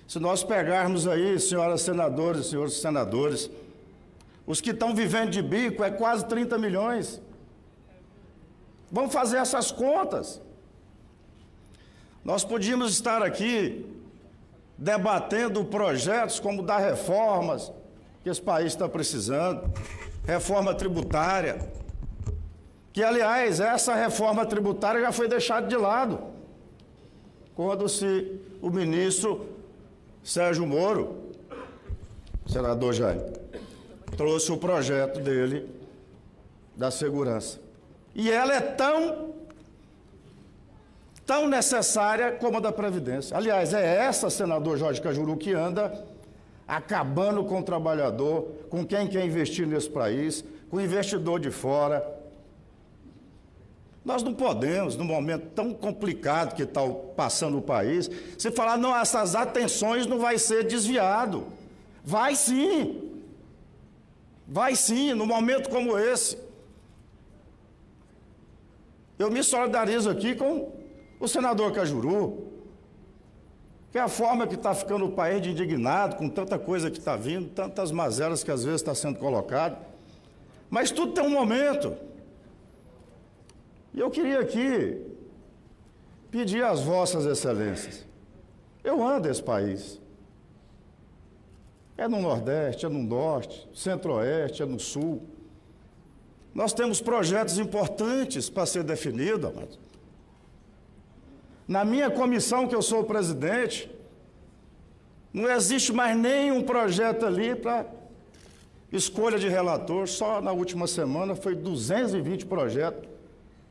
Se nós pegarmos aí, senhoras senadoras e senhores senadores, os que estão vivendo de bico é quase 30 milhões. Vamos fazer essas contas. Nós podíamos estar aqui debatendo projetos como dar reformas que esse país está precisando, reforma tributária, que, aliás, essa reforma tributária já foi deixada de lado quando o ministro Sérgio Moro, senador Jair, trouxe o projeto dele da segurança. E ela é tão necessária como a da Previdência. Aliás, é essa, senador Jorge Cajuru, que anda acabando com o trabalhador, com quem quer investir nesse país, com o investidor de fora. Nós não podemos, num momento tão complicado que está passando o país, você falar, não, essas atenções não vai ser desviado. Vai sim. Vai sim, num momento como esse. Eu me solidarizo aqui com o senador Cajuru, que é a forma que está ficando o país de indignado, com tanta coisa que está vindo, tantas mazelas que às vezes está sendo colocado. Mas tudo tem um momento. E eu queria aqui pedir às vossas excelências, eu ando esse país, é no Nordeste, é no Norte, Centro-Oeste, é no Sul. Nós temos projetos importantes para ser definidos, amados. Na minha comissão, que eu sou o presidente, não existe mais nenhum projeto ali para escolha de relator. Só na última semana foi 220 projetos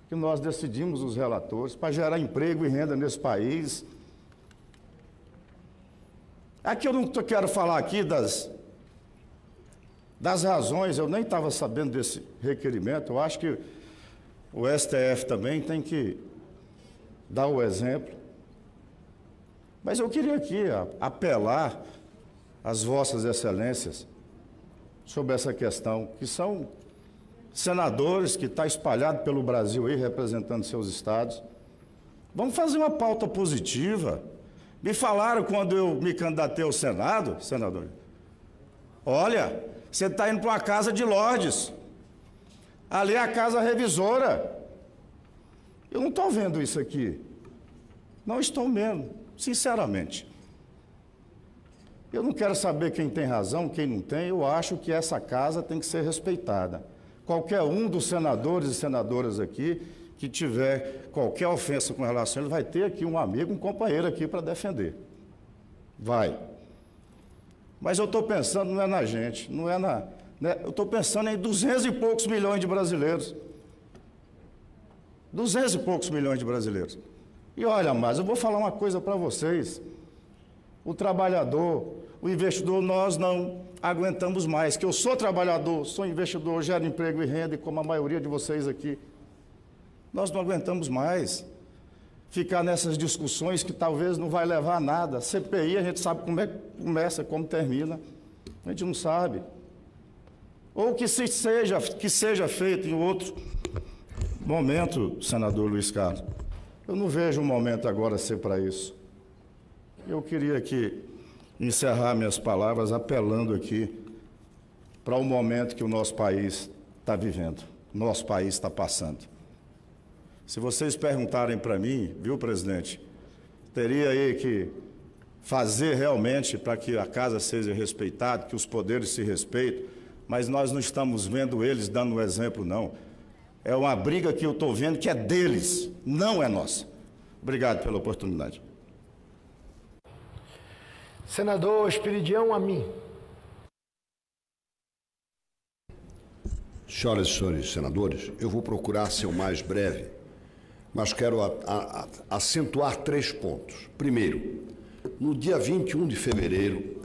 que nós decidimos os relatores para gerar emprego e renda nesse país. Aqui eu não quero falar aqui das razões, eu nem estava sabendo desse requerimento, eu acho que o STF também tem que dar o exemplo. Mas eu queria aqui apelar às vossas excelências sobre essa questão, que são senadores que estão espalhados pelo Brasil aí, representando seus estados. Vamos fazer uma pauta positiva. Me falaram quando eu me candidatei ao Senado, senador, olha, você está indo para uma casa de lordes, ali é a casa revisora. Eu não estou vendo isso aqui. Não estou mesmo, sinceramente. Eu não quero saber quem tem razão, quem não tem. Eu acho que essa casa tem que ser respeitada. Qualquer um dos senadores e senadoras aqui que tiver qualquer ofensa com relação a ele, vai ter aqui um amigo, um companheiro aqui para defender. Vai. Mas eu estou pensando, não é na gente, não é na... Né? Eu estou pensando em 200 e poucos milhões de brasileiros. 200 e poucos milhões de brasileiros. E olha, mas eu vou falar uma coisa para vocês. O trabalhador, o investidor, nós não aguentamos mais. Que eu sou trabalhador, sou investidor, gero emprego e renda, e como a maioria de vocês aqui, nós não aguentamos mais ficar nessas discussões que talvez não vai levar a nada. CPI, a gente sabe como é que começa, como termina. A gente não sabe. Ou que seja feito em outro momento, senador Luiz Carlos. Eu não vejo um momento agora ser para isso. Eu queria aqui encerrar minhas palavras apelando aqui para o momento que o nosso país está vivendo, nosso país está passando. Se vocês perguntarem para mim, viu, presidente, teria aí que fazer realmente para que a casa seja respeitada, que os poderes se respeitem, mas nós não estamos vendo eles dando um exemplo, não. É uma briga que eu estou vendo que é deles, não é nossa. Obrigado pela oportunidade. Senador Esperidião Amin. Senhoras e senhores senadores, eu vou procurar ser o mais breve, mas quero acentuar 3 pontos. Primeiro, no dia 21 de fevereiro,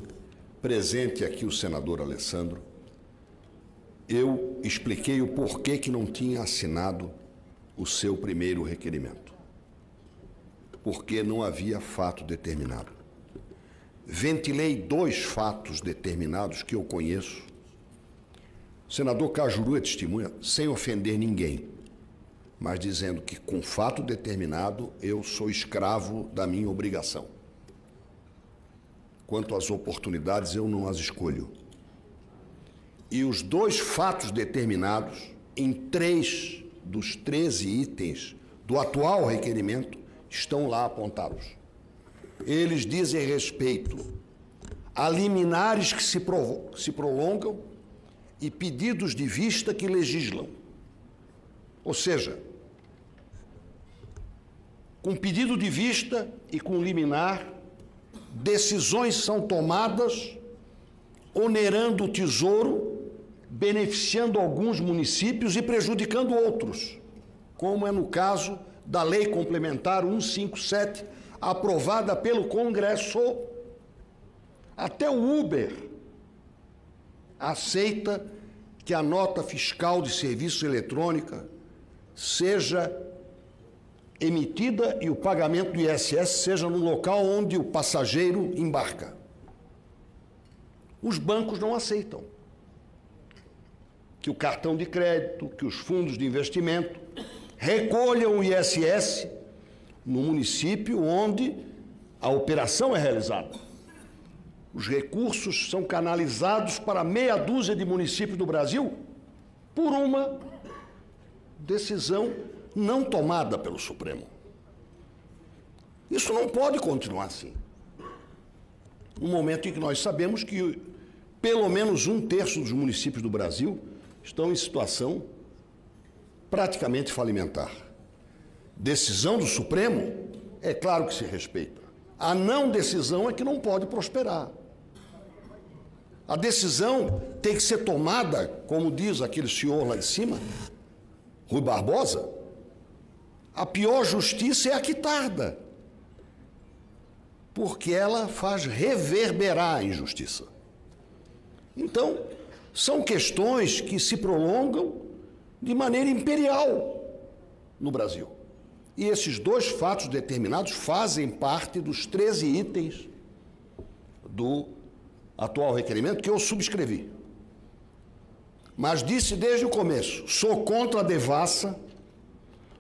presente aqui o senador Alessandro, eu expliquei o porquê que não tinha assinado o seu primeiro requerimento. Porque não havia fato determinado. Ventilei 2 fatos determinados que eu conheço. O senador Cajuru é testemunha, sem ofender ninguém. mas dizendo que, com fato determinado, eu sou escravo da minha obrigação. Quanto às oportunidades, eu não as escolho. E os 2 fatos determinados em 3 dos 13 itens do atual requerimento estão lá apontados. Eles dizem respeito a liminares que se prolongam e pedidos de vista que legislam. Ou seja, com pedido de vista e com liminar, decisões são tomadas onerando o Tesouro, beneficiando alguns municípios e prejudicando outros, como é no caso da Lei Complementar 157, aprovada pelo Congresso. Até o Uber aceita que a nota fiscal de serviço eletrônica seja emitida e o pagamento do ISS seja no local onde o passageiro embarca. Os bancos não aceitam que o cartão de crédito, que os fundos de investimento recolham o ISS no município onde a operação é realizada. Os recursos são canalizados para meia dúzia de municípios do Brasil por uma decisão não tomada pelo Supremo. Isso não pode continuar assim. No momento em que nós sabemos que pelo menos 1/3 dos municípios do Brasil estão em situação praticamente falimentar. Decisão do Supremo, é claro que se respeita. A não decisão é que não pode prosperar. A decisão tem que ser tomada, como diz aquele senhor lá de cima, Rui Barbosa, a pior justiça é a que tarda, porque ela faz reverberar a injustiça. Então, são questões que se prolongam de maneira imperial no Brasil. E esses 2 fatos determinados fazem parte dos 13 itens do atual requerimento que eu subscrevi. Mas disse desde o começo, sou contra a devassa,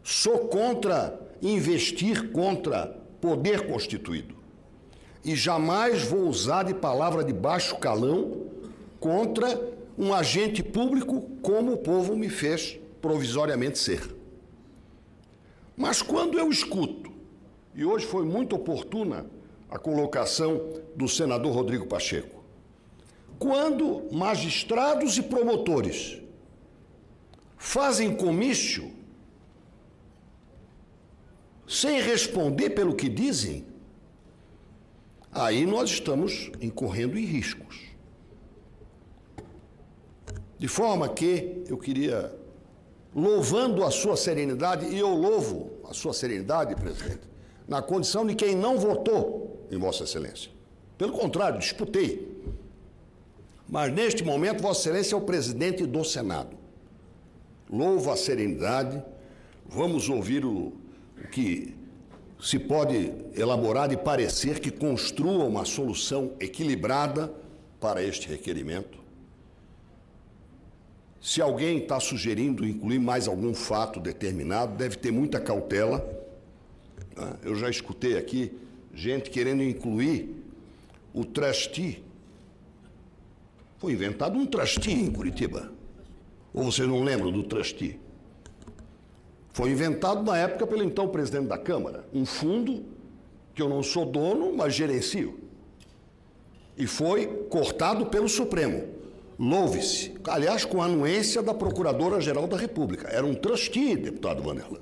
sou contra investir contra poder constituído. E jamais vou usar de palavra de baixo calão contra um agente público como o povo me fez provisoriamente ser. Mas quando eu escuto, e hoje foi muito oportuna a colocação do senador Rodrigo Pacheco, quando magistrados e promotores fazem comício sem responder pelo que dizem, aí nós estamos incorrendo em riscos. De forma que eu queria, louvando a sua serenidade, e eu louvo a sua serenidade, presidente, na condição de quem não votou em Vossa Excelência. Pelo contrário, disputei. Mas, neste momento, Vossa Excelência é o presidente do Senado. Louvo a serenidade, vamos ouvir o que se pode elaborar de parecer que construa uma solução equilibrada para este requerimento. Se alguém está sugerindo incluir mais algum fato determinado, deve ter muita cautela. Eu já escutei aqui gente querendo incluir o trustee. Foi inventado um trustee em Curitiba. Ou vocês não lembram do trustee? Foi inventado na época pelo então presidente da Câmara. Um fundo que eu não sou dono, mas gerencio. E foi cortado pelo Supremo. Louve-se, aliás, com a anuência da Procuradora-Geral da República. Era um trustee, deputado Vanderlan.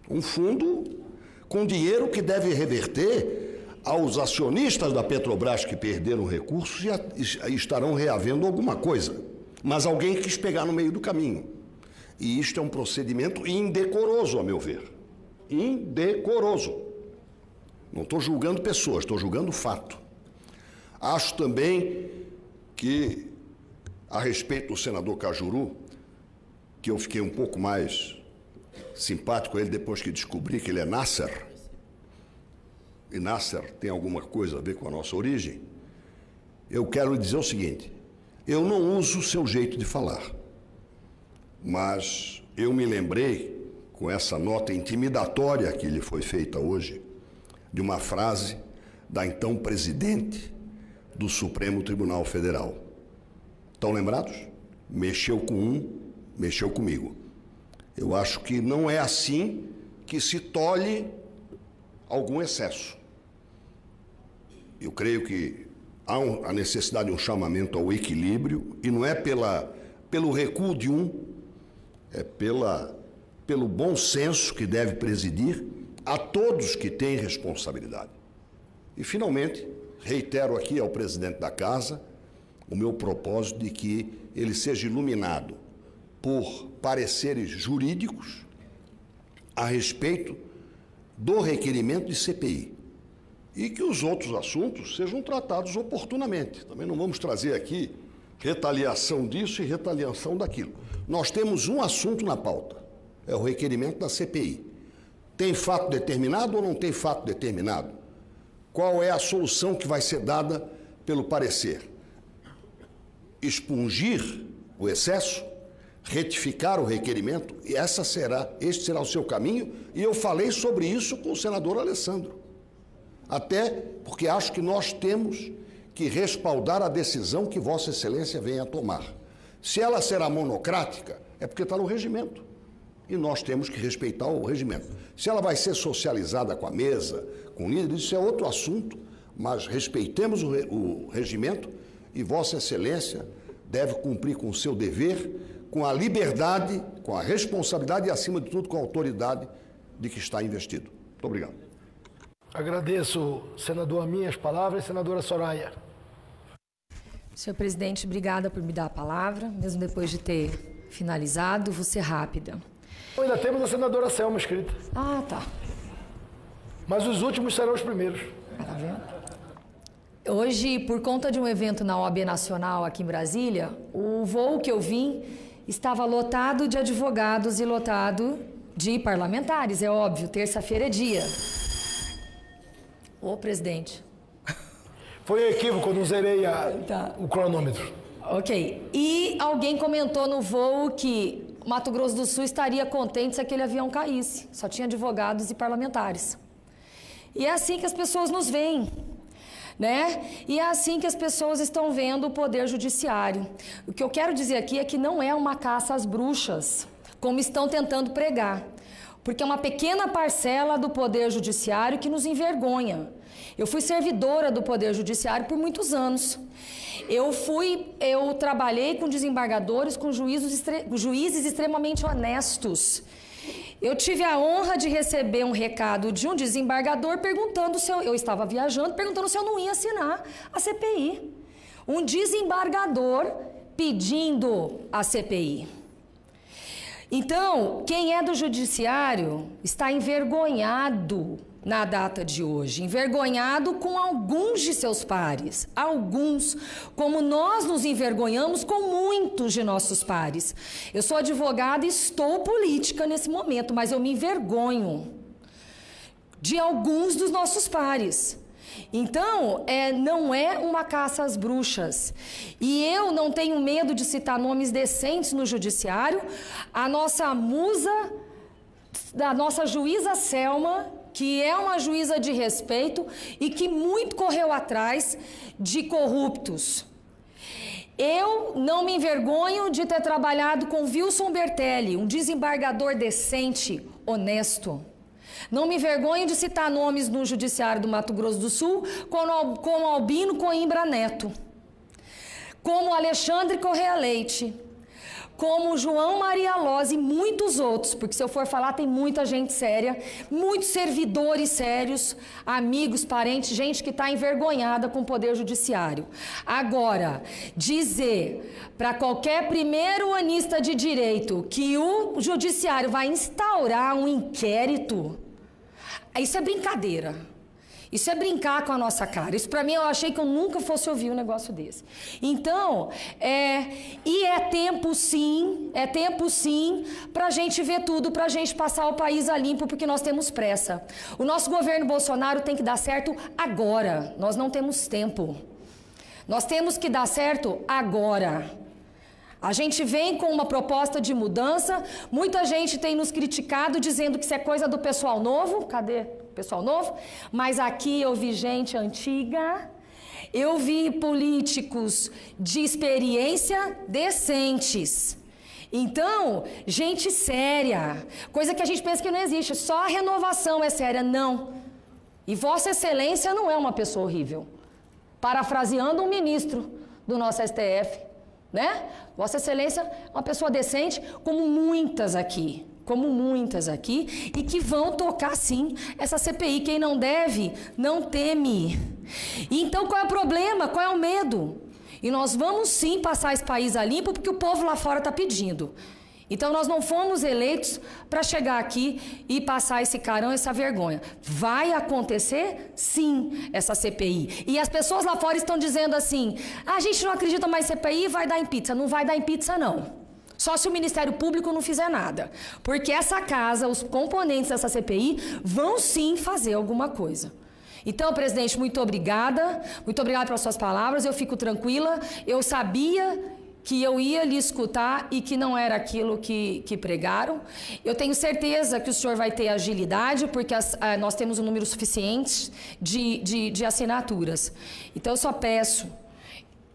Um fundo com dinheiro que deve reverter aos acionistas da Petrobras que perderam recursos e estarão reavendo alguma coisa. Mas alguém quis pegar no meio do caminho. E isto é um procedimento indecoroso, a meu ver. Indecoroso. Não estou julgando pessoas, estou julgando fato. Acho também que, a respeito do senador Cajuru, que eu fiquei um pouco mais simpático a ele depois que descobri que ele é Nasser, e Nasser tem alguma coisa a ver com a nossa origem, eu quero lhe dizer o seguinte, eu não uso o seu jeito de falar, mas eu me lembrei, com essa nota intimidatória que lhe foi feita hoje, de uma frase da então presidente do Supremo Tribunal Federal. Estão lembrados? Mexeu com um, mexeu comigo. Eu acho que não é assim que se tolhe algum excesso. Eu creio que há a necessidade de um chamamento ao equilíbrio, e não é pelo recuo de um, é pelo bom senso que deve presidir a todos que têm responsabilidade. E, finalmente, reitero aqui ao presidente da Casa o meu propósito de que ele seja iluminado por pareceres jurídicos a respeito do requerimento de CPI e que os outros assuntos sejam tratados oportunamente. Também não vamos trazer aqui retaliação disso e retaliação daquilo. Nós temos um assunto na pauta, é o requerimento da CPI. Tem fato determinado ou não tem fato determinado? Qual é a solução que vai ser dada pelo parecer? Expungir o excesso, retificar o requerimento, e este será o seu caminho, e eu falei sobre isso com o senador Alessandro. Até porque acho que nós temos que respaldar a decisão que Vossa Excelência venha a tomar. Se ela será monocrática, é porque está no regimento. E nós temos que respeitar o regimento. Se ela vai ser socializada com a mesa, com líderes, isso é outro assunto, mas respeitemos o regimento e Vossa Excelência deve cumprir com o seu dever, com a liberdade, com a responsabilidade e, acima de tudo, com a autoridade de que está investido. Muito obrigado. Agradeço, senador, as minhas palavras. Senadora Soraya. Senhor presidente, obrigada por me dar a palavra, mesmo depois de ter finalizado, vou ser rápida. Ainda temos a senadora Selma escrita. Ah, tá. Mas os últimos serão os primeiros. Tá vendo? Hoje, por conta de um evento na OAB Nacional aqui em Brasília, o voo que eu vim estava lotado de advogados e lotado de parlamentares, é óbvio, terça-feira é dia. Ô, presidente. Foi um equívoco quando zerei o cronômetro. Ok. E alguém comentou no voo que Mato Grosso do Sul estaria contente se aquele avião caísse. Só tinha advogados e parlamentares. E é assim que as pessoas nos veem, né? E é assim que as pessoas estão vendo o Poder Judiciário. O que eu quero dizer aqui é que não é uma caça às bruxas, como estão tentando pregar. Porque é uma pequena parcela do Poder Judiciário que nos envergonha. Eu fui servidora do Poder Judiciário por muitos anos. Eu trabalhei com desembargadores, com juízes extremamente honestos. Eu tive a honra de receber um recado de um desembargador perguntando se eu estava viajando, perguntando se eu não ia assinar a CPI. Um desembargador pedindo a CPI. Então, quem é do judiciário está envergonhado na data de hoje, envergonhado com alguns de seus pares, alguns, como nós nos envergonhamos com muitos de nossos pares. Eu sou advogada e estou política nesse momento, mas eu me envergonho de alguns dos nossos pares. Então, não é uma caça às bruxas. E eu não tenho medo de citar nomes decentes no judiciário. A nossa musa, da nossa juíza Selma, que é uma juíza de respeito e que muito correu atrás de corruptos. Eu não me envergonho de ter trabalhado com Wilson Bertelli, um desembargador decente, honesto. Não me envergonho de citar nomes no Judiciário do Mato Grosso do Sul, como Albino Coimbra Neto, como Alexandre Correia Leite, como João Maria Loz e muitos outros, porque se eu for falar tem muita gente séria, muitos servidores sérios, amigos, parentes, gente que está envergonhada com o Poder Judiciário. Agora, dizer para qualquer primeiro-anista de direito que o Judiciário vai instaurar um inquérito, isso é brincadeira. Isso é brincar com a nossa cara. Isso, para mim, eu achei que eu nunca fosse ouvir um negócio desse. Então, é tempo sim, para a gente ver tudo, para a gente passar o país a limpo, porque nós temos pressa. O nosso governo Bolsonaro tem que dar certo agora. Nós não temos tempo. Nós temos que dar certo agora. A gente vem com uma proposta de mudança, muita gente tem nos criticado dizendo que isso é coisa do pessoal novo. Cadê o pessoal novo? Mas aqui eu vi gente antiga, eu vi políticos de experiência decentes. Então, gente séria, coisa que a gente pensa que não existe, só a renovação é séria, não. E Vossa Excelência não é uma pessoa horrível. Parafraseando um ministro do nosso STF, né? Vossa Excelência é uma pessoa decente, como muitas aqui, e que vão tocar, sim, essa CPI. Quem não deve, não teme. E então, qual é o problema? Qual é o medo? E nós vamos, sim, passar esse país a limpo, porque o povo lá fora está pedindo. Então, nós não fomos eleitos para chegar aqui e passar esse carão, essa vergonha. Vai acontecer, sim, essa CPI. E as pessoas lá fora estão dizendo assim, a gente não acredita mais em CPI, vai dar em pizza. Não vai dar em pizza, não. Só se o Ministério Público não fizer nada. Porque essa casa, os componentes dessa CPI, vão, sim, fazer alguma coisa. Então, presidente, muito obrigada pelas suas palavras, eu fico tranquila, eu sabia que eu ia lhe escutar e que não era aquilo que pregaram. Eu tenho certeza que o senhor vai ter agilidade, porque nós temos um número suficiente de assinaturas. Então, eu só peço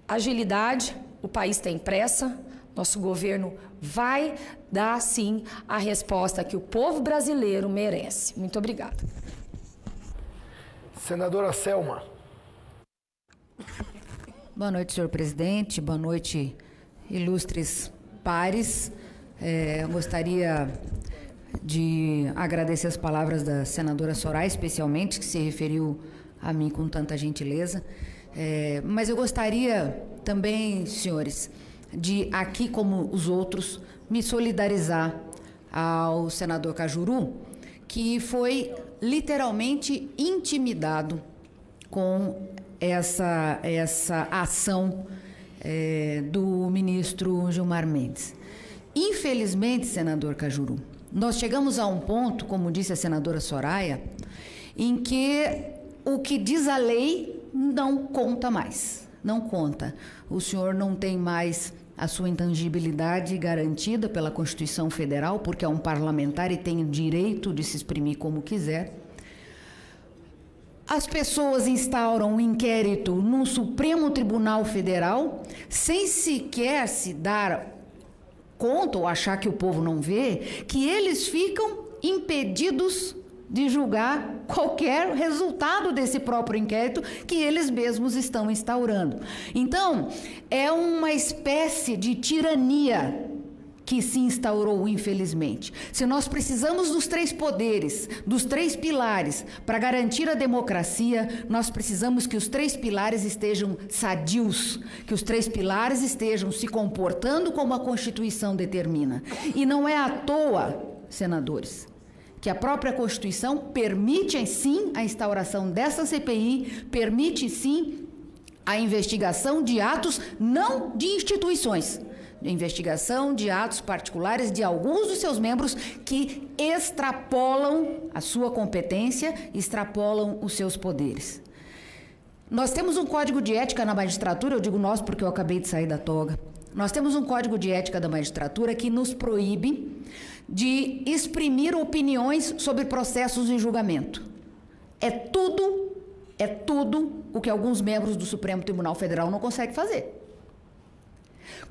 agilidade, o país tem pressa, nosso governo vai dar, sim, a resposta que o povo brasileiro merece. Muito obrigada. Senadora Selma. Boa noite, senhor presidente. Boa noite, ilustres pares. Gostaria de agradecer as palavras da senadora Soraya, especialmente, que se referiu a mim com tanta gentileza. Mas eu gostaria também, senhores, de, aqui como os outros, me solidarizar ao senador Cajuru, que foi literalmente intimidado com essa ação do ministro Gilmar Mendes. Infelizmente, senador Cajuru, nós chegamos a um ponto, como disse a senadora Soraya, em que o que diz a lei não conta mais, não conta. O senhor não tem mais a sua intangibilidade garantida pela Constituição Federal, porque é um parlamentar e tem o direito de se exprimir como quiser. As pessoas instauram um inquérito no Supremo Tribunal Federal, sem sequer se dar conta ou achar que o povo não vê, que eles ficam impedidos de julgar qualquer resultado desse próprio inquérito que eles mesmos estão instaurando. Então, é uma espécie de tirania que se instaurou, infelizmente. Se nós precisamos dos três poderes, dos três pilares, para garantir a democracia, nós precisamos que os três pilares estejam sadios, que os três pilares estejam se comportando como a Constituição determina. E não é à toa, senadores, que a própria Constituição permite, sim, a instauração dessa CPI, permite, sim, a investigação de atos, não de instituições, de investigação de atos particulares de alguns dos seus membros que extrapolam a sua competência, extrapolam os seus poderes. Nós temos um código de ética na magistratura, eu digo nós porque eu acabei de sair da toga. Nós temos um código de ética da magistratura que nos proíbe de exprimir opiniões sobre processos em julgamento. É tudo o que alguns membros do Supremo Tribunal Federal não conseguem fazer.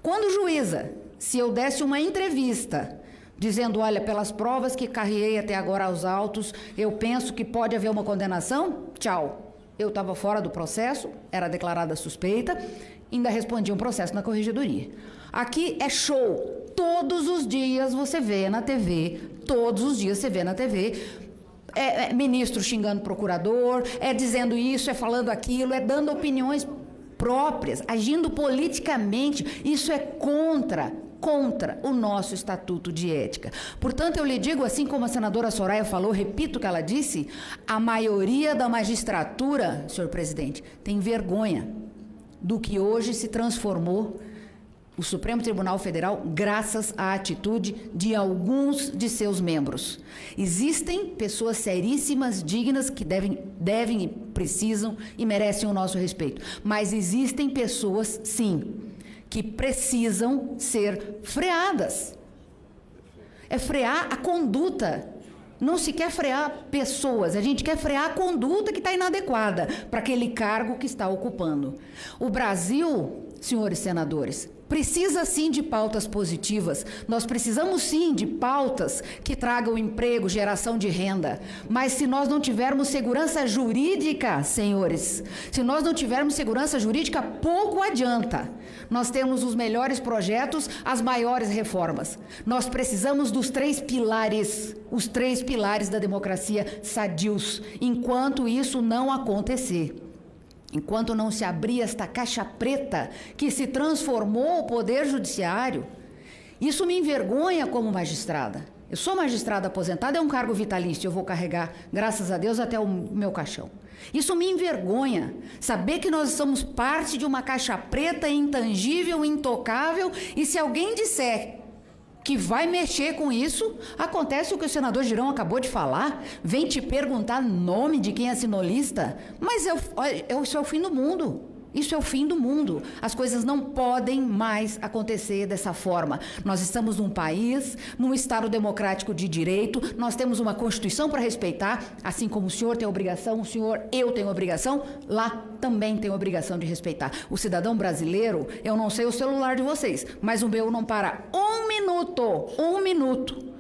Quando juíza, se eu desse uma entrevista dizendo, olha, pelas provas que carreguei até agora aos autos, eu penso que pode haver uma condenação, tchau. Eu estava fora do processo, era declarada suspeita, ainda respondi um processo na corregedoria. Aqui é show. Todos os dias você vê na TV, ministro xingando procurador, dizendo isso, falando aquilo, dando opiniões próprias, agindo politicamente. Isso é contra o nosso Estatuto de Ética. Portanto, eu lhe digo, assim como a senadora Soraya falou, repito o que ela disse, a maioria da magistratura, senhor presidente, tem vergonha do que hoje se transformou o Supremo Tribunal Federal, graças à atitude de alguns de seus membros. Existem pessoas seríssimas, dignas, que devem, precisam e merecem o nosso respeito. Mas existem pessoas, sim, que precisam ser freadas. É frear a conduta. Não se quer frear pessoas, a gente quer frear a conduta que está inadequada para aquele cargo que está ocupando. O Brasil, senhores senadores, precisa sim de pautas positivas, nós precisamos sim de pautas que tragam emprego, geração de renda, mas se nós não tivermos segurança jurídica, senhores, se nós não tivermos segurança jurídica, pouco adianta. Nós temos os melhores projetos, as maiores reformas. Nós precisamos dos 3 pilares, os 3 pilares da democracia sadios, enquanto isso não acontecer. Enquanto não se abrir esta caixa preta que se transformou o Poder Judiciário, isso me envergonha como magistrada. Eu sou magistrada aposentada, é um cargo vitalício, eu vou carregar, graças a Deus, até o meu caixão. Isso me envergonha, saber que nós somos parte de uma caixa preta, intangível, intocável, e se alguém disser que vai mexer com isso, acontece o que o senador Girão acabou de falar, vem te perguntar nome de quem assinou lista, mas isso é o fim do mundo. Isso é o fim do mundo. As coisas não podem mais acontecer dessa forma. Nós estamos num país, num Estado democrático de direito, nós temos uma Constituição para respeitar, assim como o senhor tem obrigação, eu tenho obrigação, lá também tem obrigação de respeitar. O cidadão brasileiro, eu não sei o celular de vocês, mas o meu não para um minuto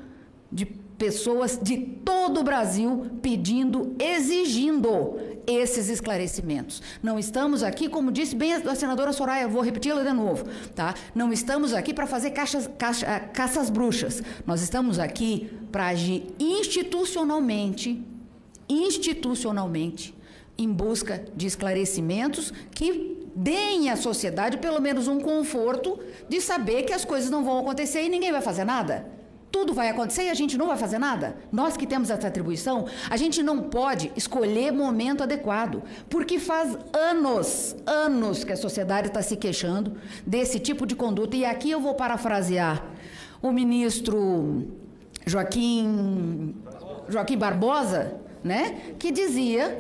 de pessoas de todo o Brasil pedindo, exigindo esses esclarecimentos. Não estamos aqui, como disse bem a senadora Soraya, vou repeti-la de novo, tá? Não estamos aqui para fazer caças bruxas. Nós estamos aqui para agir institucionalmente, em busca de esclarecimentos que deem à sociedade pelo menos um conforto de saber que as coisas não vão acontecer e ninguém vai fazer nada. Tudo vai acontecer e a gente não vai fazer nada? Nós que temos essa atribuição, a gente não pode escolher momento adequado, porque faz anos que a sociedade está se queixando desse tipo de conduta. E aqui eu vou parafrasear o ministro Joaquim Barbosa, né, que dizia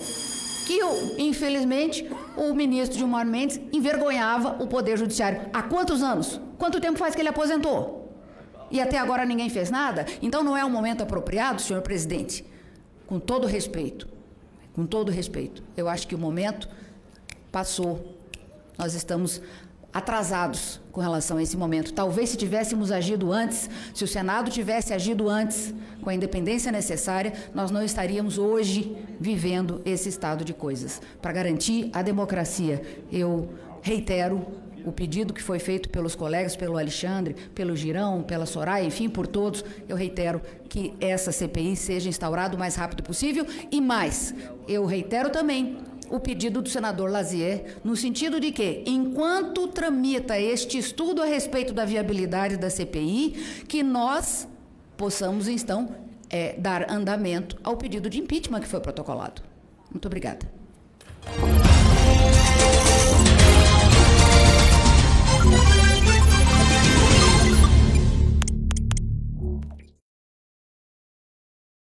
que, infelizmente, o ministro Gilmar Mendes envergonhava o Poder Judiciário. Há quantos anos? Quanto tempo faz que ele aposentou? E até agora ninguém fez nada? Então não é um momento apropriado, senhor presidente? Com todo respeito, eu acho que o momento passou. Nós estamos atrasados com relação a esse momento. Talvez se tivéssemos agido antes, se o Senado tivesse agido antes, com a independência necessária, nós não estaríamos hoje vivendo esse estado de coisas. Para garantir a democracia, eu reitero o pedido que foi feito pelos colegas, pelo Alexandre, pelo Girão, pela Soraya, enfim, por todos, eu reitero que essa CPI seja instaurada o mais rápido possível. E mais, eu reitero também o pedido do senador Lazier, no sentido de que, enquanto tramita este estudo a respeito da viabilidade da CPI, que nós possamos, então, dar andamento ao pedido de impeachment que foi protocolado. Muito obrigada.